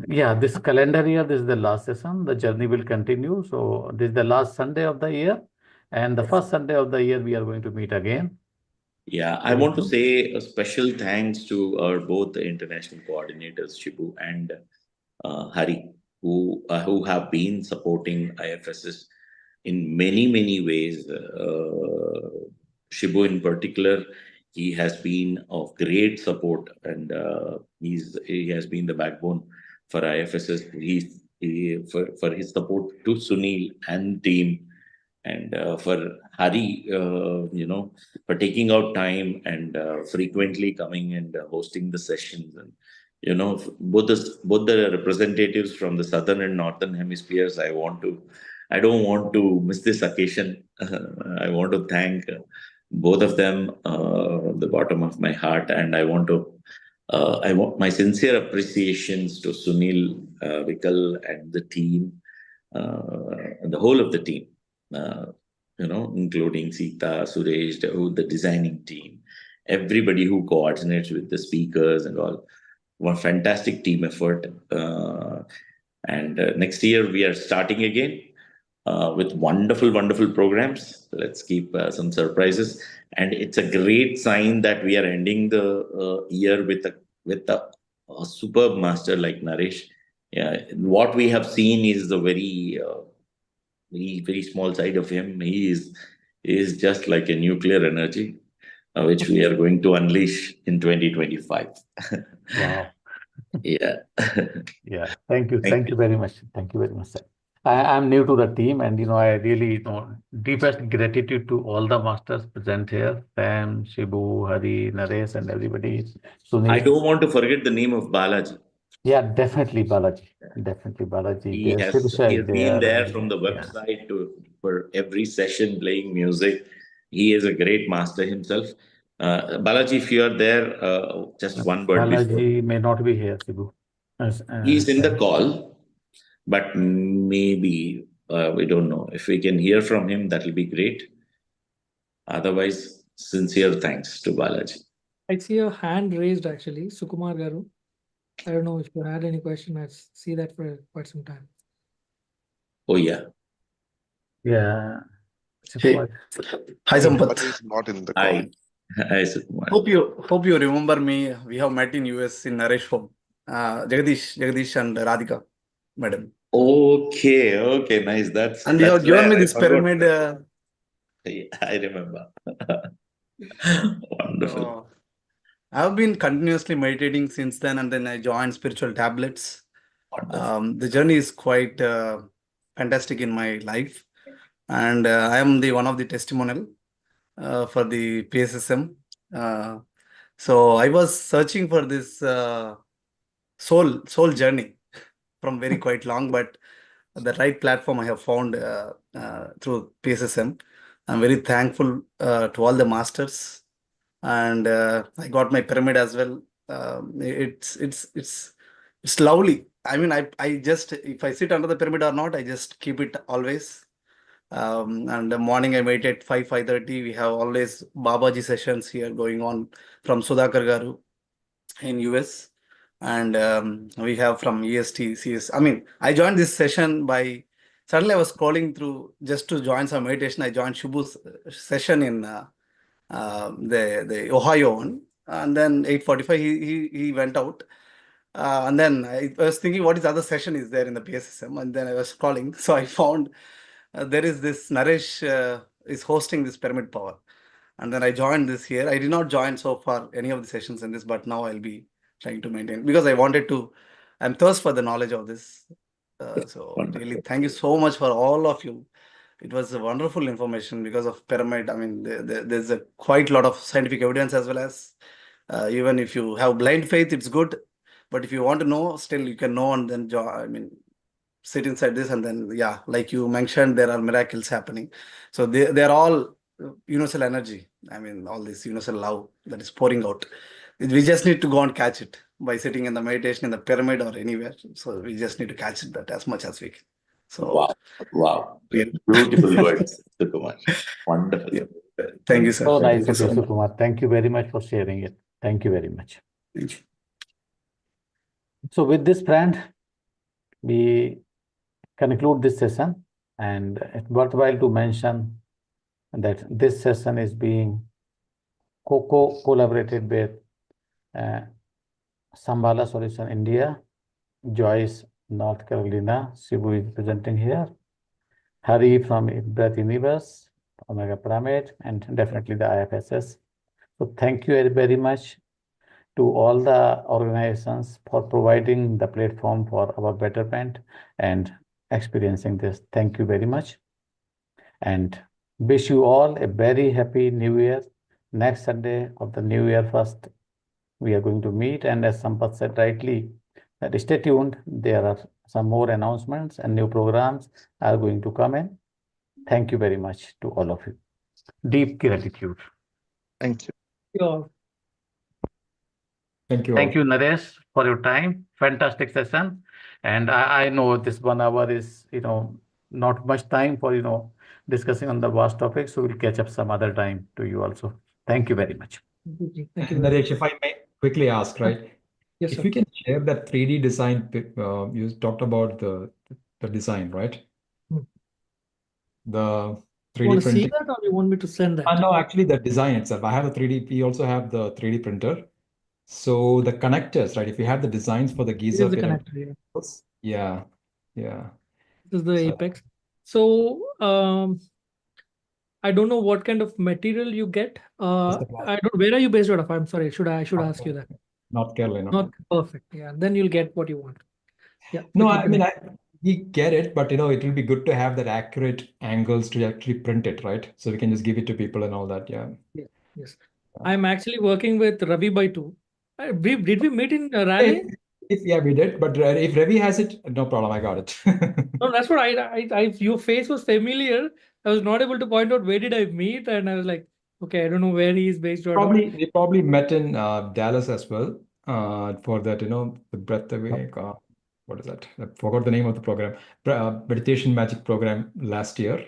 yeah, this calendar year, this is the last session. The journey will continue. So this is the last Sunday of the year. And the first Sunday of the year, we are going to meet again. Yeah, I Very want to soon. say a special thanks to our both the international coordinators, Shibu and Hari, who have been supporting IFSS in many ways. Shibu in particular, he has been of great support, and he has been the backbone for IFSS. For his support to Sunil and team, and for Hari, for taking out time and frequently coming and hosting the sessions. And both the representatives from the southern and northern hemispheres, I don't want to miss this occasion. I want to thank both of them from the bottom of my heart, and I want my sincere appreciations to Sunil, Vikal, and the team, and the whole of the team, uh, including Sita, Suresh, the designing team, everybody who coordinates with the speakers and all. One fantastic team effort. And next year we are starting again with wonderful programs. Let's keep some surprises. And it's a great sign that we are ending the year with a superb master like Naresh. Yeah, what we have seen is the very small side of him. He is just like a nuclear energy, which we are going to unleash in 2025. Wow. Yeah. Yeah. Thank you. Thank Thank you you. very much. Thank you very much, sir. I'm new to the team, and I really, deepest gratitude to all the masters present here, Sam, Shibu, Hari, Naresh, and everybody. I Sunil. don't want to forget the name of Balaji. Yeah, definitely Balaji. Definitely Balaji. He There, has Shirsha he is has been there, there from and the yeah. website for every session playing music. He is a great master himself. Balaji, if you are there, just one word before. Balaji may not be here, Shibu. He's in the Sam. call, but maybe we don't know. If we can hear from him, that will be great. Otherwise, sincere thanks to Balaji. I see your hand raised actually, Sukumar Garu. I don't know if you had any question. I see that for quite some time. Oh yeah. Yeah. Hey, hi Yeah. Sampath. Is not in the call. Hi. Hi, Sukumar. Hope you remember me. We have met in US in Naresh home. Jagdish and Radhika, madam. Okay, nice. And you have That's given where me I this forgot. pyramid. I remember. Wonderful. I have been continuously meditating since then, and then I joined spiritual tablets. Wonderful. The journey is quite fantastic in my life, and I am the one of the testimonial for the PSSM. So I was searching for this soul journey from very quite long, but the right platform I have found through PSSM. I'm very thankful to all the masters, and I got my pyramid as well. It's lovely. I mean, I just, if I sit under the pyramid or not, I just keep it always. And the morning I meditate 5:30. We have always Babaji sessions here going on from Sudhakar Garu in US, and we have from EST, CS. I mean, I joined this session by suddenly I was scrolling through just to join some meditation. I joined Shubu's session in the Ohio one. And then 8:45 he went out. And then I was thinking, what is the other session is there in the PSSM? And then I was calling, so I found there is this Naresh is hosting this pyramid power. And then I joined this here. I did not join so far any of the sessions in this, but now I'll be trying to maintain because I wanted to. I'm thirst for the knowledge of this. So Wonderful. really, thank you so much for all of you. It was a wonderful information because of pyramid. I mean, there's a quite lot of scientific evidence as well as even if you have blind faith, it's good. But if you want to know, still you can know and then I mean, sit inside this and then yeah, like you mentioned, there are miracles happening. So they're all universal energy. I mean, all this universal love that is pouring out. We just need to go and catch it by sitting in the meditation in the pyramid or anywhere. So we just need to catch it that as much as we can. So Wow. Wow. yeah. Beautiful words, Kumar. Wonderful. Yeah. Thank you, sir. So Thank nice you of so you, much. Kumar. Thank you very much for sharing it. Thank you very much. Thank you. So with this, friend, we conclude this session, and it's worthwhile to mention that this session is being collaborated with uh, Sambhala Solution India, Joyce, North Carolina, Shibu is presenting here, Hari from Breath Universe, Omega Pyramid, and definitely the IFSS. So thank you very much to all the organizations for providing the platform for our betterment and experiencing this. Thank you very much. And wish you all a very happy New Year. Next Sunday of the New Year first, we are going to meet. And as Sampath said rightly, that stay tuned. There are some more announcements and new programs are going to come in. Thank you very much to all of you. Deep gratitude. Thank you. Yeah. Thank you Thank all. you, Naresh, for your time. Fantastic session. And I know this 1 hour is, not much time for, discussing on the vast topic. So we'll catch up some other time to you also. Thank you very much. Thank you very Naresh, much. if I may quickly ask, right? Yes, If sir. you can share that 3D design, you talked about the design, right? Hmm. The You want 3D to see printing. that or you want me to send that? No, actually the design itself. I have a 3D, we also have the 3D printer. So the connectors, right? If you have the designs for the This Giza is the pyramid. connector, yeah. Yeah, yeah. This is the So- apex. So I don't know what kind of material you get. Where are you based out of? I'm sorry, should ask you that? North Carolina. Not perfect. Yeah, then you'll get what you want. Yeah. No, we I can mean, connect. we get it, but it will be good to have that accurate angles to actually print it, right? So we can just give it to people and all that. Yeah. Yes. I'm actually working with Ravi by two. Did we meet in Raleigh? Yeah, we did. But if Ravi has it, no problem. I got it. No, that's what your face was familiar. I was not able to point out where did I meet, and I was like, okay, I don't know where he is based out of. We probably met in Dallas as well for that, the breath away. What is that? I forgot the name of the program. Meditation Magic program last year.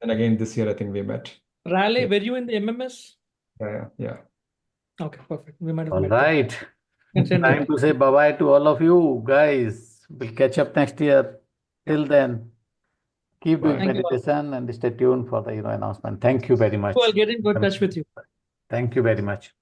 And again, this year, I think we met. Raleigh, Yeah. were you in the MMS? Yeah. Okay, perfect. We might have All met there. right. Can send Time it. to say bye-bye to all of you guys. We'll catch up next year. Till then, keep doing Bye. Thank you all. meditation and stay tuned for the announcement. Thank you very much. So I'll get in good touch with you. Thank you very much.